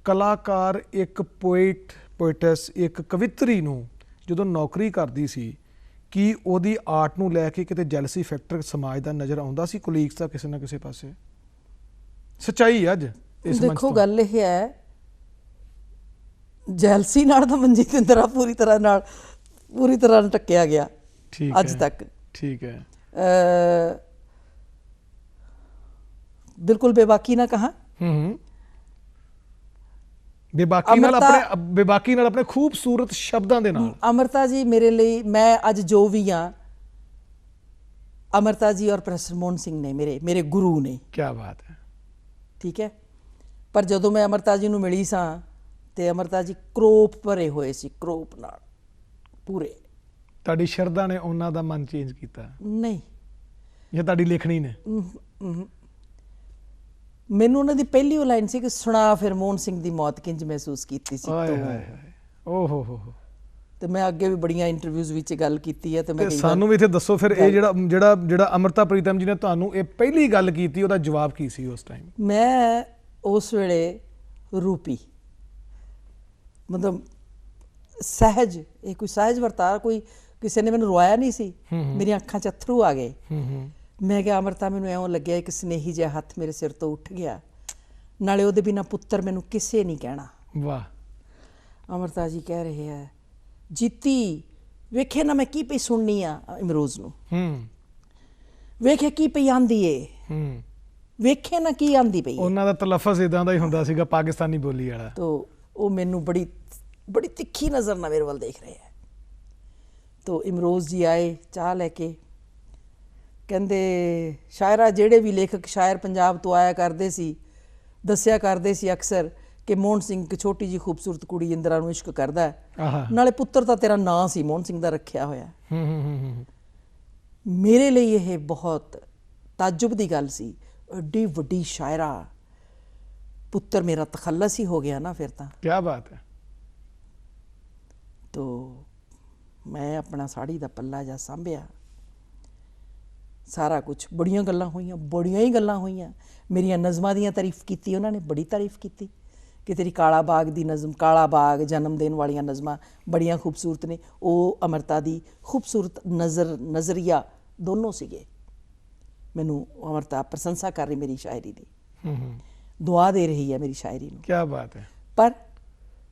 ਕਲਾਕਾਰ, ਇੱਕ ਪੋਇਟਸ, ਇੱਕ ਕਵਿੱਤਰੀ ਨੂੰ ਜਦੋਂ ਨੌਕਰੀ ਕਰਦੀ ਸੀ, ਕੀ ਉਹਦੀ ਆਰਟ ਨੂੰ ਲੈ ਕੇ ਕਿਤੇ ਜੈਲਸੀ ਫੈਕਟਰ ਸਮਾਜ ਦਾ ਨਜ਼ਰ ਆਉਂਦਾ ਸੀ, ਕੋਲੀਗਸ ਦਾ ਕਿਸੇ ਨਾ ਕਿਸੇ ਪਾਸੇ? ਸੱਚਾਈ ਅੱਜ ਇਸ ਮੰਚ ਦੇਖੋ, ਗੱਲ ਇਹ ਹੈ, ਜੈਲਸੀ ਨਾਲ ਤਾਂ ਮਨਜੀਤ ਇੰਦਰਾ ਪੂਰੀ ਤਰ੍ਹਾਂ ਨਾਲ ਟੱਕਿਆ ਗਿਆ ਅੱਜ ਤੱਕ। ਠੀਕ ਹੈ। ਬਿਲਕੁਲ ਬੇਬਾਕੀ ਨਾ ਕਹਾ। ਬੇਬਾਕੀ ਨਾਲ ਆਪਣੇ ਖੂਬਸੂਰਤ ਸ਼ਬਦਾਂ ਦੇ ਨਾਲ। ਅਮਰਤਾ ਜੀ ਮੇਰੇ ਲਈ, ਮੈਂ ਅੱਜ ਜੋ ਵੀ ਹਾਂ, ਅਮਰਤਾ ਜੀ ਔਰ ਪ੍ਰੋਫੈਸਰ ਮੋਹਨ ਸਿੰਘ ਨੇ ਮੇਰੇ ਗੁਰੂ ਨੇ। ਕੀ ਬਾਤ ਹੈ। ਠੀਕ ਹੈ, ਪਰ ਜਦੋਂ ਮੈਂ ਅਮਰਤਾ ਜੀ ਨੂੰ ਮਿਲੀ ਸਾਂ ਤੇ ਅਮਰਤਾ ਜੀ ਕਰੋਪ ਭਰੇ ਹੋਏ ਸੀ, ਕਰੋਪ ਨਾਲ ਪੂਰੇ। ਤੁਹਾਡੀ ਸ਼ਰਧਾ ਨੇ ਉਹਨਾਂ ਦਾ ਮਨ ਚੇਂਜ ਕੀਤਾ? ਨਹੀਂ, ਜਾਂ ਤੁਹਾਡੀ ਲਿਖਣੀ ਨੇ? ਮੈਨੂੰ ਉਹਨਾਂ ਦੀ ਪਹਿਲੀ ਉਹ ਲਾਈਨ ਸੀ ਕਿ ਸੁਣਾ ਫਿਰ ਮੋਹਨ ਸਿੰਘ ਦੀ ਮੌਤ ਕਿੰਜ ਮਹਿਸੂਸ ਕੀਤੀ ਸੀ। ਓਹ ਤੇ ਮੈਂ ਅੱਗੇ ਵੀ ਬੜੀਆਂ ਇੰਟਰਵਿਊਜ਼ ਵਿੱਚ ਗੱਲ ਕੀਤੀ ਹੈ। ਤੇ ਸਾਨੂੰ ਵੀ ਇੱਥੇ ਦੱਸੋ ਫਿਰ, ਇਹ ਜਿਹੜਾ ਅਮਰਤਾ ਪ੍ਰੀਤਮ ਜੀ ਨੇ ਤੁਹਾਨੂੰ ਇਹ ਪਹਿਲੀ ਗੱਲ ਕੀਤੀ, ਉਹਦਾ ਜਵਾਬ ਕੀ ਸੀ ਉਸ ਟਾਈਮ? ਮੈਂ ਉਸ ਵੇਲੇ ਰੂਪੀ, ਮਤਲਬ ਸਹਿਜ, ਇਹ ਕੋਈ ਸਹਿਜ ਵਰਤਾਰਾ, ਕੋਈ ਕਿਸੇ ਨੇ ਮੈਨੂੰ ਰਵਾਇਆ ਨਹੀਂ ਸੀ, ਮੇਰੀਆਂ ਅੱਖਾਂ 'ਚ ਅੱਥਰੂ ਆ ਗਏ। ਮੈਂ ਕਿਹਾ ਅਮਰਤਾ, ਮੈਨੂੰ ਇਉਂ ਲੱਗਿਆ ਇੱਕ ਸਨੇਹੀ ਜਿਹਾ ਹੱਥ ਮੇਰੇ ਸਿਰ ਤੋਂ ਉੱਠ ਗਿਆ, ਨਾਲੇ ਉਹਦੇ ਬਿਨਾਂ ਪੁੱਤਰ ਮੈਨੂੰ ਕਿਸੇ ਨਹੀਂ ਕਹਿਣਾ। ਵਾਹ। ਅਮਰਤਾ ਜੀ ਕਹਿ ਰਹੇ ਹੈ, ਜੀਤੀ ਵੇਖੇ ਨਾ ਮੈਂ ਕੀ ਪਈ ਸੁਣਨੀ ਆ ਇਮਰੋਜ਼ ਨੂੰ, ਵੇਖੇ ਕੀ ਪਈ ਆਂਦੀ ਏ, ਵੇਖੇ ਨਾ ਕੀ ਆਂਦੀ ਪਈ। ਉਹਨਾਂ ਦਾ ਤਲਫਜ਼ ਇਦਾਂ ਦਾ ਹੀ ਹੁੰਦਾ ਸੀਗਾ, ਪਾਕਿਸਤਾਨੀ ਬੋਲੀ ਵਾਲਾ। ਤੋ ਉਹ ਮੈਨੂੰ ਬੜੀ ਬੜੀ ਤਿੱਖੀ ਨਜ਼ਰ ਨਾਲ ਮੇਰੇ ਵੱਲ ਦੇਖ ਰਹੇ ਹੈ। ਤੋ ਇਮਰੋਜ਼ ਜੀ ਆਏ ਚਾਹ ਲੈ ਕੇ, ਕਹਿੰਦੇ ਸ਼ਾਇਰਾ ਜਿਹੜੇ ਵੀ ਲੇਖਕ ਸ਼ਾਇਰ ਪੰਜਾਬ ਤੋਂ ਆਇਆ ਕਰਦੇ ਸੀ ਦੱਸਿਆ ਕਰਦੇ ਸੀ ਅਕਸਰ ਕਿ ਮੋਹਨ ਸਿੰਘ ਇੱਕ ਛੋਟੀ ਜਿਹੀ ਖੂਬਸੂਰਤ ਕੁੜੀ ਇੰਦਰਾ ਨੂੰ ਇਸ਼ਕ ਕਰਦਾ ਹੈ, ਨਾਲੇ ਪੁੱਤਰ ਤਾਂ ਤੇਰਾ ਨਾਂ ਸੀ ਮੋਹਨ ਸਿੰਘ ਦਾ ਰੱਖਿਆ ਹੋਇਆ। ਮੇਰੇ ਲਈ ਇਹ ਬਹੁਤ ਤਾਜੁਬ ਦੀ ਗੱਲ ਸੀ, ਐਡੀ ਵੱਡੀ ਸ਼ਾਇਰਾ, ਪੁੱਤਰ ਮੇਰਾ ਤਖੱਲਸ ਹੀ ਹੋ ਗਿਆ ਨਾ ਫਿਰ ਤਾਂ। ਕੀ ਬਾਤ ਹੈ। ਤੋ ਮੈਂ ਆਪਣਾ ਸਾੜੀ ਦਾ ਪੱਲਾ ਜਿਹਾ ਸਾਂਭਿਆ, ਸਾਰਾ ਕੁਝ, ਬੜੀਆਂ ਗੱਲਾਂ ਹੋਈਆਂ, ਬੜੀਆਂ ਹੀ ਗੱਲਾਂ ਹੋਈਆਂ। ਮੇਰੀਆਂ ਨਜ਼ਮਾਂ ਦੀਆਂ ਤਾਰੀਫ ਕੀਤੀ ਉਹਨਾਂ ਨੇ, ਬੜੀ ਤਾਰੀਫ ਕੀਤੀ ਕਿ ਤੇਰੀ ਕਾਲਾ ਬਾਗ ਦੀ ਨਜ਼ਮ, ਕਾਲਾ ਬਾਗ ਜਨਮ ਦੇਣ ਵਾਲੀਆਂ ਨਜ਼ਮਾਂ ਬੜੀਆਂ ਖੂਬਸੂਰਤ ਨੇ। ਉਹ ਅਮਰਤਾ ਦੀ ਖੂਬਸੂਰਤ ਨਜ਼ਰੀਆ ਦੋਨੋਂ ਸੀਗੇ। ਮੈਨੂੰ ਅਮਰਤਾ ਪ੍ਰਸ਼ੰਸਾ ਕਰ ਰਹੀ ਮੇਰੀ ਸ਼ਾਇਰੀ ਦੀ, ਦੁਆ ਦੇ ਰਹੀ ਹੈ ਮੇਰੀ ਸ਼ਾਇਰੀ ਨੂੰ। ਕੀ ਬਾਤ ਹੈ। ਪਰ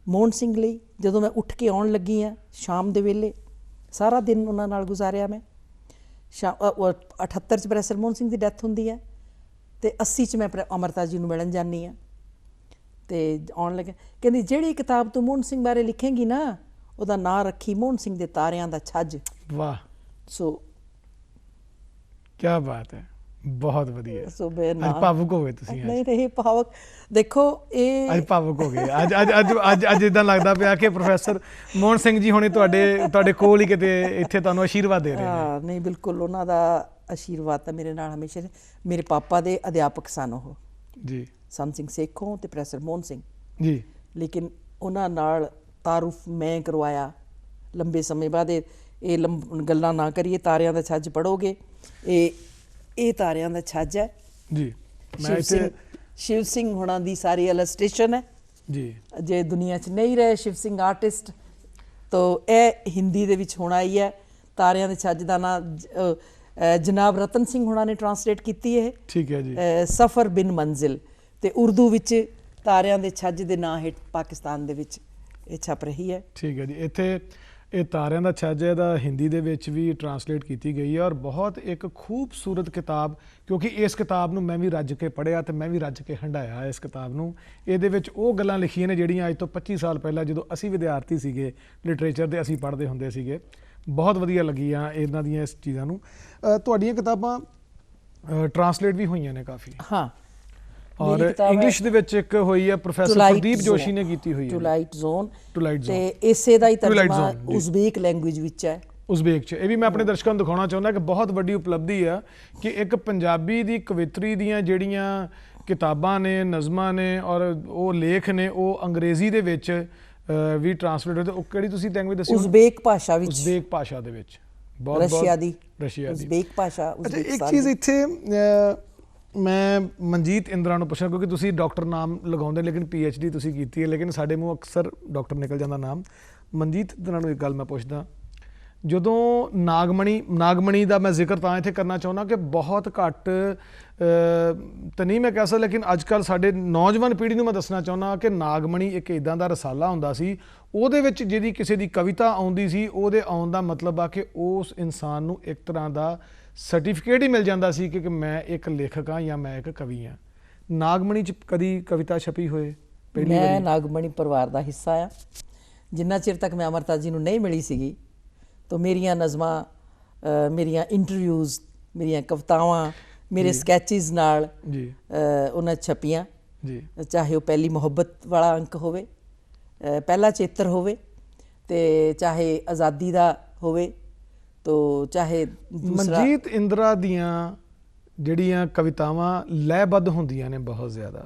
ਮੋਹਨ ਸਿੰਘ ਲਈ ਜਦੋਂ ਮੈਂ ਉੱਠ ਕੇ ਆਉਣ ਲੱਗੀ ਹਾਂ ਸ਼ਾਮ ਦੇ ਵੇਲੇ, ਸਾਰਾ ਦਿਨ ਉਹਨਾਂ ਨਾਲ ਗੁਜ਼ਾਰਿਆ ਮੈਂ। 78 'ਚ ਪ੍ਰੋਫੈਸਰ ਮੋਹਨ ਸਿੰਘ ਦੀ ਡੈਥ ਹੁੰਦੀ ਹੈ ਅਤੇ 80 'ਚ ਮੈਂ ਅਮਰਤਾ ਜੀ ਨੂੰ ਮਿਲਣ ਜਾਂਦੀ ਹਾਂ। ਅਤੇ ਆਉਣ ਲੱਗੇ ਕਹਿੰਦੀ ਜਿਹੜੀ ਕਿਤਾਬ ਤੂੰ ਮੋਹਨ ਸਿੰਘ ਬਾਰੇ ਲਿਖੇਂਗੀ ਨਾ ਉਹਦਾ ਨਾਂ ਰੱਖੀ ਮੋਹਨ ਸਿੰਘ ਦੇ ਤਾਰਿਆਂ ਦਾ ਛੱਜ। ਵਾਹ। ਸੋ ਕੀ ਬਾਤ ਹੈ, ਬਹੁਤ ਵਧੀਆ। ਸੋ ਮੈਂ ਅੱਜ ਭਾਵੁਕ ਹੋ ਗਏ ਤੁਸੀਂ। ਨਹੀਂ ਨਹੀਂ ਭਾਵੁਕ, ਦੇਖੋ ਇਹ ਅੱਜ ਭਾਵੁਕ ਹੋ ਗਏ। ਅੱਜ ਇਦਾਂ ਲੱਗਦਾ ਪਿਆ ਕਿ ਪ੍ਰੋਫੈਸਰ ਮੋਹਨ ਸਿੰਘ ਜੀ ਹੁਣੇ ਤੁਹਾਡੇ ਕੋਲ ਹੀ ਕਿਤੇ ਇੱਥੇ ਤੁਹਾਨੂੰ ਆਸ਼ੀਰਵਾਦ ਦੇ ਰਹੇ ਨੇ। ਨਹੀਂ ਬਿਲਕੁਲ, ਉਹਨਾਂ ਦਾ ਆਸ਼ੀਰਵਾਦ ਤਾਂ ਮੇਰੇ ਨਾਲ ਹਮੇਸ਼ਾ। ਮੇਰੇ ਪਾਪਾ ਦੇ ਅਧਿਆਪਕ ਸਨ ਉਹ ਜੀ, ਸੰਤ ਸਿੰਘ ਸੇਖੋਂ ਅਤੇ ਪ੍ਰੋਫੈਸਰ ਮੋਹਨ ਸਿੰਘ ਜੀ। ਲੇਕਿਨ ਉਹਨਾਂ ਨਾਲ ਤਾਰੁਫ ਮੈਂ ਕਰਵਾਇਆ ਲੰਬੇ ਸਮੇਂ ਬਾਅਦ। ਇਹ ਗੱਲਾਂ ਨਾ ਕਰੀਏ, ਤਾਰਿਆਂ ਦਾ ਛੱਜ ਪੜ੍ਹੋਗੇ। ਇਹ ਤਾਰਿਆਂ ਦਾ ਛੱਜ ਹੈ ਜੀ। ਸ਼ਿਵ ਸਿੰਘ ਹੋਣਾ ਦੀ ਸਾਰੀ ਇਲਸਟ੍ਰੇਸ਼ਨ ਹੈ ਜੀ। ਜੇ ਦੁਨੀਆ 'ਚ ਨਹੀਂ ਰਹੇ ਸ਼ਿਵ ਸਿੰਘ ਆਰਟਿਸਟ, ਤਾਂ ਇਹ ਹਿੰਦੀ ਦੇ ਵਿੱਚ ਹੁਣ ਆਈ ਹੈ। ਤਾਰਿਆਂ ਦੇ ਛੱਜ ਦਾ ਨਾਂ ਜਨਾਬ ਰਤਨ ਸਿੰਘ ਹੋਣਾ ਨੇ ਟਰਾਂਸਲੇਟ ਕੀਤੀ ਇਹ, ਠੀਕ ਹੈ ਜੀ, ਸਫਰ ਬਿਨ ਮੰਜ਼ਿਲ। ਅਤੇ ਉਰਦੂ ਵਿੱਚ ਤਾਰਿਆਂ ਦੇ ਛੱਜ ਦੇ ਨਾਂ ਹੇਠ ਪਾਕਿਸਤਾਨ ਦੇ ਵਿੱਚ ਇਹ ਛਪ ਰਹੀ ਹੈ। ਠੀਕ ਹੈ ਜੀ। ਇੱਥੇ ਇਹ ਤਾਰਿਆਂ ਦਾ ਛੱਜ ਹੈ ਦਾ ਹਿੰਦੀ ਦੇ ਵਿੱਚ ਵੀ ਟਰਾਂਸਲੇਟ ਕੀਤੀ ਗਈ ਹੈ, ਔਰ ਬਹੁਤ ਇੱਕ ਖੂਬਸੂਰਤ ਕਿਤਾਬ, ਕਿਉਂਕਿ ਇਸ ਕਿਤਾਬ ਨੂੰ ਮੈਂ ਵੀ ਰੱਜ ਕੇ ਪੜ੍ਹਿਆ ਅਤੇ ਮੈਂ ਵੀ ਰੱਜ ਕੇ ਹੰਢਾਇਆ ਇਸ ਕਿਤਾਬ ਨੂੰ। ਇਹਦੇ ਵਿੱਚ ਉਹ ਗੱਲਾਂ ਲਿਖੀਆਂ ਨੇ ਜਿਹੜੀਆਂ ਅੱਜ ਤੋਂ 25 ਸਾਲ ਪਹਿਲਾਂ ਜਦੋਂ ਅਸੀਂ ਵਿਦਿਆਰਥੀ ਸੀਗੇ ਲਿਟਰੇਚਰ ਦੇ, ਅਸੀਂ ਪੜ੍ਹਦੇ ਹੁੰਦੇ ਸੀਗੇ। ਬਹੁਤ ਵਧੀਆ ਲੱਗੀਆਂ ਇਹਨਾਂ ਦੀਆਂ ਇਸ ਚੀਜ਼ਾਂ ਨੂੰ। ਤੁਹਾਡੀਆਂ ਕਿਤਾਬਾਂ ਟਰਾਂਸਲੇਟ ਵੀ ਹੋਈਆਂ ਨੇ ਕਾਫੀ। ਹਾਂ, ਔਰ ਇੰਗਲਿਸ਼ ਦੇ ਵਿੱਚ ਇੱਕ ਹੋਈ ਹੈ, ਪ੍ਰੋਫੈਸਰ ਪ੍ਰਦੀਪ ਜੋਸ਼ੀ ਨੇ ਕੀਤੀ ਹੋਈ ਹੈ, ਟੂਲਾਈਟ ਜ਼ੋਨ। ਤੇ ਇਸੇ ਦਾ ਹੀ ਤਰਜਮਾ ਉਜ਼ਬੇਕ ਲੈਂਗੁਏਜ ਵਿੱਚ ਹੈ, ਉਜ਼ਬੇਕ 'ਚ। ਇਹ ਵੀ ਮੈਂ ਆਪਣੇ ਦਰਸ਼ਕਾਂ ਨੂੰ ਦਿਖਾਉਣਾ ਚਾਹੁੰਦਾ ਕਿ ਬਹੁਤ ਵੱਡੀ ਉਪਲਬਧੀ ਆ ਕਿ ਇੱਕ ਪੰਜਾਬੀ ਦੀ ਕਵਿਤਰੀ ਦੀਆਂ ਜਿਹੜੀਆਂ ਕਿਤਾਬਾਂ ਨੇ, ਨਜ਼ਮਾਂ ਨੇ, ਔਰ ਉਹ ਲੇਖ ਨੇ, ਉਹ ਅੰਗਰੇਜ਼ੀ ਦੇ ਵਿੱਚ ਵੀ ਟਰਾਂਸਲੇਟ ਹੋਏ। ਉਹ ਕਿਹੜੀ ਤੁਸੀਂ ਲੈਂਗੁਏਜ ਦੱਸੀ? ਉਜ਼ਬੇਕ ਭਾਸ਼ਾ ਵਿੱਚ। ਉਜ਼ਬੇਕ ਭਾਸ਼ਾ ਦੇ ਵਿੱਚ। ਰਸ਼ੀਆ ਦੀ ਉਜ਼ਬੇਕ ਭਾਸ਼ਾ। ਇੱਕ ਚੀਜ਼ ਇੱਥੇ ਮੈਂ ਮਨਜੀਤ ਇੰਦਰਾ ਨੂੰ ਪੁੱਛਾਂ, ਕਿਉਂਕਿ ਤੁਸੀਂ ਡਾਕਟਰ ਨਾਮ ਲਗਾਉਂਦੇ, ਲੇਕਿਨ PhD ਤੁਸੀਂ ਕੀਤੀ ਹੈ, ਲੇਕਿਨ ਸਾਡੇ ਮੂੰਹ ਅਕਸਰ ਡਾਕਟਰ ਨਿਕਲ ਜਾਂਦਾ ਨਾਮ। ਮਨਜੀਤ ਇੰਦਰਾ ਨੂੰ ਇੱਕ ਗੱਲ ਮੈਂ ਪੁੱਛਦਾ, ਜਦੋਂ ਨਾਗਮਣੀ ਦਾ ਮੈਂ ਜ਼ਿਕਰ ਤਾਂ ਇੱਥੇ ਕਰਨਾ ਚਾਹੁੰਦਾ ਕਿ ਬਹੁਤ ਘੱਟ ਤਾਂ ਨਹੀਂ ਮੈਂ ਕਹਿ ਸਕਦਾ, ਲੇਕਿਨ ਅੱਜ ਕੱਲ੍ਹ ਸਾਡੇ ਨੌਜਵਾਨ ਪੀੜ੍ਹੀ ਨੂੰ ਮੈਂ ਦੱਸਣਾ ਚਾਹੁੰਦਾ ਕਿ ਨਾਗਮਣੀ ਇੱਕ ਇੱਦਾਂ ਦਾ ਰਸਾਲਾ ਹੁੰਦਾ ਸੀ, ਉਹਦੇ ਵਿੱਚ ਜਿਹੜੀ ਕਿਸੇ ਦੀ ਕਵਿਤਾ ਆਉਂਦੀ ਸੀ, ਉਹਦੇ ਆਉਣ ਦਾ ਮਤਲਬ ਆ ਕਿ ਉਸ ਇਨਸਾਨ ਨੂੰ ਇੱਕ ਤਰ੍ਹਾਂ ਦਾ ਸਰਟੀਫਿਕੇਟ ਹੀ ਮਿਲ ਜਾਂਦਾ ਸੀ ਕਿ ਮੈਂ ਇੱਕ ਲੇਖਕ ਹਾਂ ਜਾਂ ਮੈਂ ਇੱਕ ਕਵੀ ਹਾਂ। ਨਾਗਮਣੀ 'ਚ ਕਦੀ ਕਵਿਤਾ ਛਪੀ ਹੋਏ? ਮੈਂ ਨਾਗਮਣੀ ਪਰਿਵਾਰ ਦਾ ਹਿੱਸਾ ਆ। ਜਿੰਨਾ ਚਿਰ ਤੱਕ ਮੈਂ ਅਮਰਤਾ ਜੀ ਨੂੰ ਨਹੀਂ ਮਿਲੀ ਸੀਗੀ ਤਾਂ ਮੇਰੀਆਂ ਨਜ਼ਮਾਂ, ਮੇਰੀਆਂ ਇੰਟਰਵਿਊਜ਼, ਮੇਰੀਆਂ ਕਵਿਤਾਵਾਂ, ਮੇਰੇ ਸਕੈਚਿਜ਼ ਨਾਲ ਜੀ ਉਹਨਾਂ ਛਪੀਆਂ ਜੀ। ਚਾਹੇ ਉਹ ਪਹਿਲੀ ਮੁਹੱਬਤ ਵਾਲਾ ਅੰਕ ਹੋਵੇ, ਪਹਿਲਾ ਚੇਤਰ ਹੋਵੇ, ਅਤੇ ਚਾਹੇ ਆਜ਼ਾਦੀ ਦਾ ਹੋਵੇ, ਤੋ ਚਾਹੇ ਮਨਜੀਤ ਇੰਦਰਾ ਦੀਆਂ ਜਿਹੜੀਆਂ ਕਵਿਤਾਵਾਂ ਲੈਅਬੱਧ ਹੁੰਦੀਆਂ ਨੇ ਬਹੁਤ ਜ਼ਿਆਦਾ।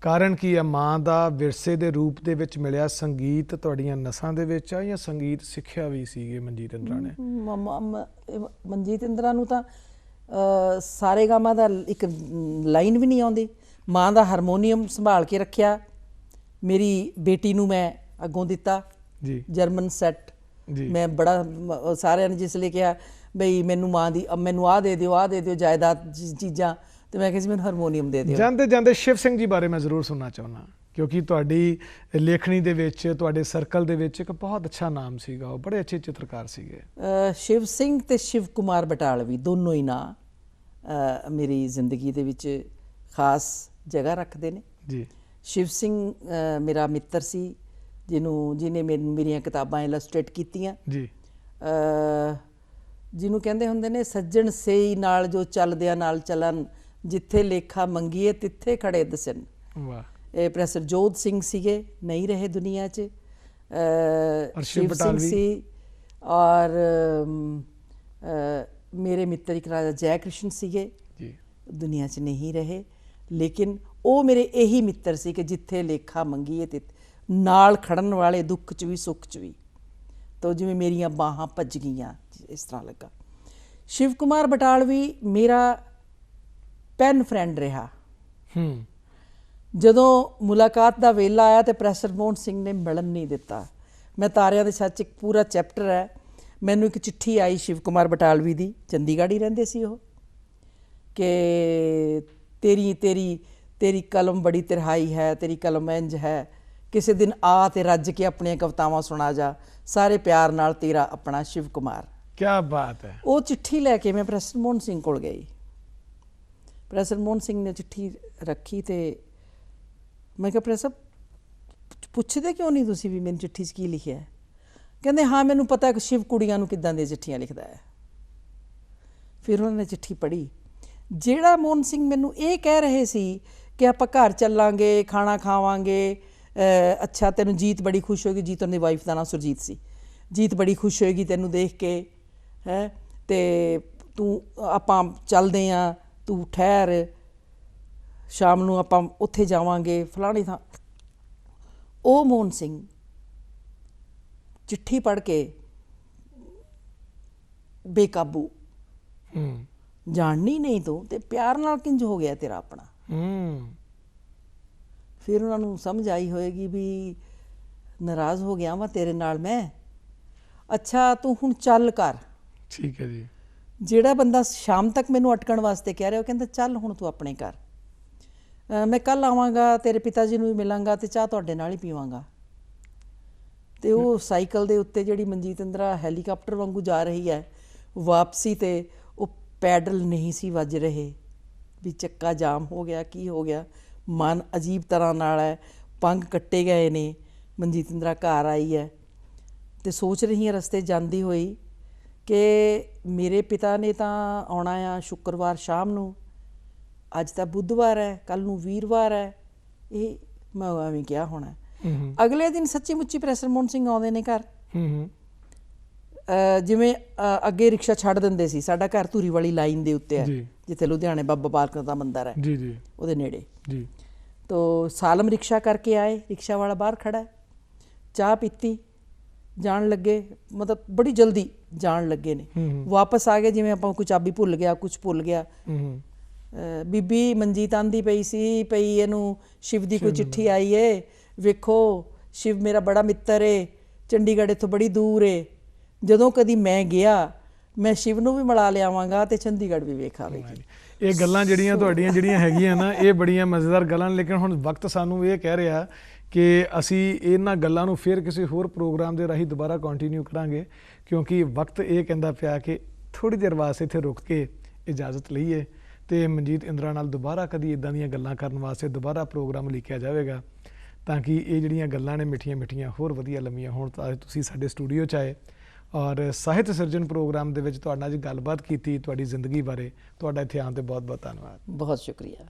ਕਾਰਨ ਕੀ ਹੈ? ਮਾਂ ਦਾ ਵਿਰਸੇ ਦੇ ਰੂਪ ਦੇ ਵਿੱਚ ਮਿਲਿਆ ਸੰਗੀਤ ਤੁਹਾਡੀਆਂ ਨਸਾਂ ਦੇ ਵਿੱਚ ਆ, ਜਾਂ ਸੰਗੀਤ ਸਿੱਖਿਆ ਵੀ ਸੀਗੇ ਮਨਜੀਤ ਇੰਦਰਾ ਨੇ? ਮਨਜੀਤ ਇੰਦਰਾ ਨੂੰ ਤਾਂ ਸਾਰੇ ਗਾਮਾਂ ਦਾ ਇੱਕ ਲਾਈਨ ਵੀ ਨਹੀਂ ਆਉਂਦੀ। ਮਾਂ ਦਾ ਹਾਰਮੋਨੀਅਮ ਸੰਭਾਲ ਕੇ ਰੱਖਿਆ, ਮੇਰੀ ਬੇਟੀ ਨੂੰ ਮੈਂ ਅੱਗੋਂ ਦਿੱਤਾ ਜੀ, ਜਰਮਨ ਸੈੱਟ। ਮੈਂ ਬੜਾ ਸਾਰਿਆਂ ਨੇ ਜਿਸ ਲਈ ਕਿਹਾ ਬਈ ਮੈਨੂੰ ਮਾਂ ਦੀ, ਮੈਨੂੰ ਆਹ ਦੇ ਦਿਓ ਜਾਇਦਾਦ ਚੀਜ਼ਾਂ, ਤੇ ਮੈਂ ਕਿਹਾ ਸੀ ਮੈਨੂੰ ਹਾਰਮੋਨੀਅਮ ਦੇ ਦਿਓ। ਜਾਂਦੇ ਜਾਂਦੇ ਸ਼ਿਵ ਸਿੰਘ ਜੀ ਬਾਰੇ ਮੈਂ ਜ਼ਰੂਰ ਸੁਣਨਾ ਚਾਹੁੰਦਾ। ਕਿਉਂਕਿ ਤੁਹਾਡੀ ਲੇਖਣੀ ਦੇ ਵਿੱਚ, ਤੁਹਾਡੇ ਸਰਕਲ ਦੇ ਵਿੱਚ ਇੱਕ ਬਹੁਤ ਅੱਛਾ ਨਾਮ ਸੀਗਾ, ਉਹ ਬੜੇ ਅੱਛੇ ਚਿੱਤਰਕਾਰ ਸੀਗੇ। ਸ਼ਿਵ ਸਿੰਘ ਤੇ ਸ਼ਿਵ ਕੁਮਾਰ ਬਟਾਲਵੀ ਦੋਨੋਂ ਹੀ ਨਾਂ ਮੇਰੀ ਜ਼ਿੰਦਗੀ ਦੇ ਵਿੱਚ ਖਾਸ ਜਗ੍ਹਾ ਰੱਖਦੇ ਨੇ ਜੀ। ਸ਼ਿਵ ਸਿੰਘ ਮੇਰਾ ਮਿੱਤਰ ਸੀ, ਜਿਹਨੇ ਮੇਰੀਆਂ ਕਿਤਾਬਾਂ ਇਲਸਟ੍ਰੇਟ ਕੀਤੀਆਂ ਜੀ। ਜਿਹਨੂੰ ਕਹਿੰਦੇ ਹੁੰਦੇ ਨੇ ਸੱਜਣ ਸੇਈ ਨਾਲ ਜੋ ਚੱਲਦਿਆਂ ਨਾਲ ਚੱਲਣ, ਜਿੱਥੇ ਲੇਖਾ ਮੰਗੀਏ ਤਿੱਥੇ ਖੜੇ ਦਸਨ। ਵਾਹ। ਇਹ ਪ੍ਰੋਫੈਸਰ ਜੋਧ ਸਿੰਘ ਸੀਗੇ, ਨਹੀਂ ਰਹੇ ਦੁਨੀਆ 'ਚ। ਸ਼ਿਵ ਸਿੰਘ ਸੀ, ਔਰ ਮੇਰੇ ਮਿੱਤਰ ਇੱਕ ਰਾਜਾ ਜੈ ਕ੍ਰਿਸ਼ਨ ਸੀਗੇ, ਜੀ, ਦੁਨੀਆ 'ਚ ਨਹੀਂ ਰਹੇ। ਲੇਕਿਨ ਉਹ ਮੇਰੇ ਇਹੀ ਮਿੱਤਰ ਸੀ ਕਿ ਜਿੱਥੇ ਲੇਖਾ ਮੰਗੀਏ ਤੇ ਨਾਲ ਖੜਨ ਵਾਲੇ, ਦੁੱਖ 'ਚ ਵੀ ਸੁੱਖ 'ਚ ਵੀ। ਤੋ ਜਿਵੇਂ ਮੇਰੀਆਂ ਬਾਹਾਂ ਭੱਜ ਗਈਆਂ, ਇਸ ਤਰ੍ਹਾਂ ਲੱਗਾ। ਸ਼ਿਵ ਕੁਮਾਰ ਬਟਾਲਵੀ ਮੇਰਾ ਪੈਨ ਫਰੈਂਡ ਰਿਹਾ। ਜਦੋਂ ਮੁਲਾਕਾਤ ਦਾ ਵੇਲਾ ਆਇਆ ਤੇ ਪ੍ਰੋਫੈਸਰ ਮੋਹਨ ਸਿੰਘ ਨੇ ਮਿਲਣ ਨਹੀਂ ਦਿੱਤਾ। ਮੈਂ ਤਾਰਿਆਂ ਦੇ ਸੱਚ ਇੱਕ ਪੂਰਾ ਚੈਪਟਰ ਹੈ, ਮੈਨੂੰ ਇੱਕ ਚਿੱਠੀ ਆਈ ਸ਼ਿਵ ਕੁਮਾਰ ਬਟਾਲਵੀ ਦੀ, ਚੰਡੀਗੜ੍ਹ ਹੀ ਰਹਿੰਦੇ ਸੀ ਉਹ, ਕਿ ਤੇਰੀ ਕਲਮ ਬੜੀ ਤਿਰਹਾਈ ਹੈ, ਤੇਰੀ ਕਲਮ ਇੰਝ ਹੈ, ਕਿਸੇ ਦਿਨ ਆ ਤੇ ਰੱਜ ਕੇ ਆਪਣੀਆਂ ਕਵਿਤਾਵਾਂ ਸੁਣਾ ਜਾ, ਸਾਰੇ ਪਿਆਰ ਨਾਲ ਤੇਰਾ ਆਪਣਾ ਸ਼ਿਵ ਕੁਮਾਰ। ਕਿਆ ਬਾਤ ਹੈ। ਉਹ ਚਿੱਠੀ ਲੈ ਕੇ ਮੈਂ ਪ੍ਰੋਫੈਸਰ ਮੋਹਨ ਸਿੰਘ ਕੋਲ ਗਈ। ਪ੍ਰੋਫੈਸਰ ਮੋਹਨ ਸਿੰਘ ਨੇ ਚਿੱਠੀ ਰੱਖੀ ਤੇ ਮੈਂ ਕਿਹਾ ਪ੍ਰੋਫੈਸਰ ਪੁੱਛਦੇ ਕਿਉਂ ਨਹੀਂ ਤੁਸੀਂ ਵੀ ਮੈਨੂੰ ਚਿੱਠੀ 'ਚ ਕੀ ਲਿਖਿਆ? ਕਹਿੰਦੇ ਹਾਂ ਮੈਨੂੰ ਪਤਾ ਕਿ ਸ਼ਿਵ ਕੁੜੀਆਂ ਨੂੰ ਕਿੱਦਾਂ ਦੀਆਂ ਚਿੱਠੀਆਂ ਲਿਖਦਾ ਹੈ। ਫਿਰ ਉਹਨਾਂ ਨੇ ਚਿੱਠੀ ਪੜ੍ਹੀ। ਜਿਹੜਾ ਮੋਹਨ ਸਿੰਘ ਮੈਨੂੰ ਇਹ ਕਹਿ ਰਹੇ ਸੀ ਕਿ ਆਪਾਂ ਘਰ ਚੱਲਾਂਗੇ, ਖਾਣਾ ਖਾਵਾਂਗੇ, ਅੱਛਾ ਤੈਨੂੰ ਜੀਤ ਬੜੀ ਖੁਸ਼ ਹੋਏਗੀ, ਜੀਤ ਉਹਨਾਂ ਦੀ ਵਾਈਫ ਦਾ ਨਾਮ ਸੁਰਜੀਤ ਸੀ, ਜੀਤ ਬੜੀ ਖੁਸ਼ ਹੋਏਗੀ ਤੈਨੂੰ ਦੇਖ ਕੇ, ਹੈ, ਅਤੇ ਤੂੰ ਆਪਾਂ ਚੱਲਦੇ ਹਾਂ, ਤੂੰ ਠਹਿਰ, ਸ਼ਾਮ ਨੂੰ ਆਪਾਂ ਉੱਥੇ ਜਾਵਾਂਗੇ ਫਲਾਣੀ ਥਾਂ। ਉਹ ਮੋਹਨ ਸਿੰਘ ਚਿੱਠੀ ਪੜ੍ਹ ਕੇ ਬੇਕਾਬੂ, ਜਾਣਨੀ ਨਹੀਂ ਤੂੰ ਤੇ ਪਿਆਰ ਨਾਲ ਕਿੰਝ ਹੋ ਗਿਆ ਤੇਰਾ ਆਪਣਾ। ਫਿਰ ਉਹਨਾਂ ਨੂੰ ਸਮਝ ਆਈ ਹੋਏਗੀ ਵੀ ਨਾਰਾਜ਼ ਹੋ ਗਿਆ ਵਾਂ ਤੇਰੇ ਨਾਲ ਮੈਂ। ਅੱਛਾ ਤੂੰ ਹੁਣ ਚੱਲ ਕਰ। ਠੀਕ ਹੈ ਜੀ। ਜਿਹੜਾ ਬੰਦਾ ਸ਼ਾਮ ਤੱਕ ਮੈਨੂੰ ਅਟਕਣ ਵਾਸਤੇ ਕਹਿ ਰਿਹਾ, ਉਹ ਕਹਿੰਦਾ ਚੱਲ ਹੁਣ ਤੂੰ ਆਪਣੇ ਘਰ, ਮੈਂ ਕੱਲ੍ਹ ਆਵਾਂਗਾ, ਤੇਰੇ ਪਿਤਾ ਜੀ ਨੂੰ ਵੀ ਮਿਲਾਂਗਾ ਤੇ ਚਾਹ ਤੁਹਾਡੇ ਨਾਲ ਹੀ ਪੀਵਾਂਗਾ। ਅਤੇ ਉਹ ਸਾਈਕਲ ਦੇ ਉੱਤੇ ਜਿਹੜੀ ਮਨਜੀਤ ਇੰਦਰਾ ਹੈਲੀਕਾਪਟਰ ਵਾਂਗੂ ਜਾ ਰਹੀ ਹੈ ਵਾਪਸੀ, ਤੇ ਉਹ ਪੈਡਲ ਨਹੀਂ ਸੀ ਵੱਜ ਰਹੇ, ਵੀ ਚੱਕਾ ਜਾਮ ਹੋ ਗਿਆ, ਕੀ ਹੋ ਗਿਆ, ਮਨ ਅਜੀਬ ਤਰ੍ਹਾਂ ਨਾਲ ਹੈ, ਪੰਗ ਕੱਟੇ ਗਏ ਨੇ। ਮਨਜੀਤ ਇੰਦਰਾ ਘਰ ਆਈ ਹੈ ਅਤੇ ਸੋਚ ਰਹੀ ਹਾਂ ਰਸਤੇ ਜਾਂਦੀ ਹੋਈ ਕਿ ਮੇਰੇ ਪਿਤਾ ਨੇ ਤਾਂ ਆਉਣਾ ਆ ਸ਼ੁੱਕਰਵਾਰ ਸ਼ਾਮ ਨੂੰ, ਅੱਜ ਤਾਂ ਬੁੱਧਵਾਰ ਹੈ, ਕੱਲ੍ਹ ਨੂੰ ਵੀਰਵਾਰ ਹੈ, ਇਹ ਮੈਂ ਐਵੇਂ ਕਿਹਾ ਹੋਣਾ। ਅਗਲੇ ਦਿਨ ਸੱਚੀ ਮੁੱਚੀ ਪ੍ਰੋਫੈਸਰ ਮੋਹਨ ਸਿੰਘ ਆਉਂਦੇ ਨੇ ਘਰ। ਜਿਵੇਂ ਅੱਗੇ ਰਿਕਸ਼ਾ ਛੱਡ ਦਿੰਦੇ ਸੀ, ਸਾਡਾ ਘਰ ਧੂਰੀ ਵਾਲੀ ਲਾਈਨ ਦੇ ਉੱਤੇ ਹੈ, ਜਿੱਥੇ ਲੁਧਿਆਣੇ ਬਾਬਾ ਬਾਲਕ ਨਾਥ ਦਾ ਮੰਦਿਰ ਹੈ, ਉਹਦੇ ਨੇੜੇ। ਤੋ ਸਾਲਮ ਰਿਕਸ਼ਾ ਕਰਕੇ ਆਏ, ਰਿਕਸ਼ਾ ਵਾਲਾ ਬਾਹਰ ਖੜਾ, ਚਾਹ ਪੀਤੀ, ਜਾਣ ਲੱਗੇ, ਮਤਲਬ ਬੜੀ ਜਲਦੀ ਜਾਣ ਲੱਗੇ ਨੇ। ਵਾਪਸ ਆ ਗਏ, ਜਿਵੇਂ ਆਪਾਂ ਕੋਈ ਚਾਬੀ ਭੁੱਲ ਗਿਆ, ਕੁਛ ਭੁੱਲ ਗਿਆ। ਬੀਬੀ ਮਨਜੀਤ ਆਂਦੀ ਪਈ ਸੀ ਪਈ ਇਹਨੂੰ ਸ਼ਿਵ ਦੀ ਕੋਈ ਚਿੱਠੀ ਆਈ ਏ, ਵੇਖੋ ਸ਼ਿਵ ਮੇਰਾ ਬੜਾ ਮਿੱਤਰ ਏ, ਚੰਡੀਗੜ੍ਹ ਇੱਥੋਂ ਬੜੀ ਦੂਰ ਏ, ਜਦੋਂ ਕਦੀ ਮੈਂ ਗਿਆ ਮੈਂ ਸ਼ਿਵ ਨੂੰ ਵੀ ਮਿਲਾ ਲਿਆਵਾਂਗਾ ਤੇ ਚੰਡੀਗੜ੍ਹ ਵੀ ਵੇਖ ਆਵੇਗੀ। ਇਹ ਗੱਲਾਂ ਜਿਹੜੀਆਂ ਤੁਹਾਡੀਆਂ ਜਿਹੜੀਆਂ ਹੈਗੀਆਂ ਨਾ, ਇਹ ਬੜੀਆਂ ਮਜ਼ੇਦਾਰ ਗੱਲਾਂ। ਲੇਕਿਨ ਹੁਣ ਵਕਤ ਸਾਨੂੰ ਇਹ ਕਹਿ ਰਿਹਾ ਕਿ ਅਸੀਂ ਇਹਨਾਂ ਗੱਲਾਂ ਨੂੰ ਫਿਰ ਕਿਸੇ ਹੋਰ ਪ੍ਰੋਗਰਾਮ ਦੇ ਰਾਹੀਂ ਦੁਬਾਰਾ ਕੰਟੀਨਿਊ ਕਰਾਂਗੇ, ਕਿਉਂਕਿ ਵਕਤ ਇਹ ਕਹਿੰਦਾ ਪਿਆ ਕਿ ਥੋੜ੍ਹੀ ਦੇਰ ਵਾਸਤੇ ਇੱਥੇ ਰੁਕ ਕੇ ਇਜਾਜ਼ਤ ਲਈਏ ਅਤੇ ਮਨਜੀਤ ਇੰਦਰਾ ਨਾਲ ਦੁਬਾਰਾ ਕਦੀ ਇੱਦਾਂ ਦੀਆਂ ਗੱਲਾਂ ਕਰਨ ਵਾਸਤੇ ਦੁਬਾਰਾ ਪ੍ਰੋਗਰਾਮ ਲਿਖਿਆ ਜਾਵੇਗਾ, ਤਾਂ ਕਿ ਇਹ ਜਿਹੜੀਆਂ ਗੱਲਾਂ ਨੇ ਮਿੱਠੀਆਂ ਮਿੱਠੀਆਂ ਹੋਰ ਵਧੀਆ ਲੰਮੀਆਂ ਹੋਣ। ਤਾਂ ਤੁਸੀਂ ਸਾਡੇ ਸਟੂਡੀਓ 'ਚ ਆਏ ਔਰ ਸਾਹਿਤ ਸਿਰਜਣ ਪ੍ਰੋਗਰਾਮ ਦੇ ਵਿੱਚ ਤੁਹਾਡੇ ਨਾਲ ਅੱਜ ਗੱਲਬਾਤ ਕੀਤੀ ਤੁਹਾਡੀ ਜ਼ਿੰਦਗੀ ਬਾਰੇ। ਤੁਹਾਡਾ ਇੱਥੇ ਆਉਣ 'ਤੇ ਬਹੁਤ ਬਹੁਤ ਧੰਨਵਾਦ। ਬਹੁਤ ਸ਼ੁਕਰੀਆ।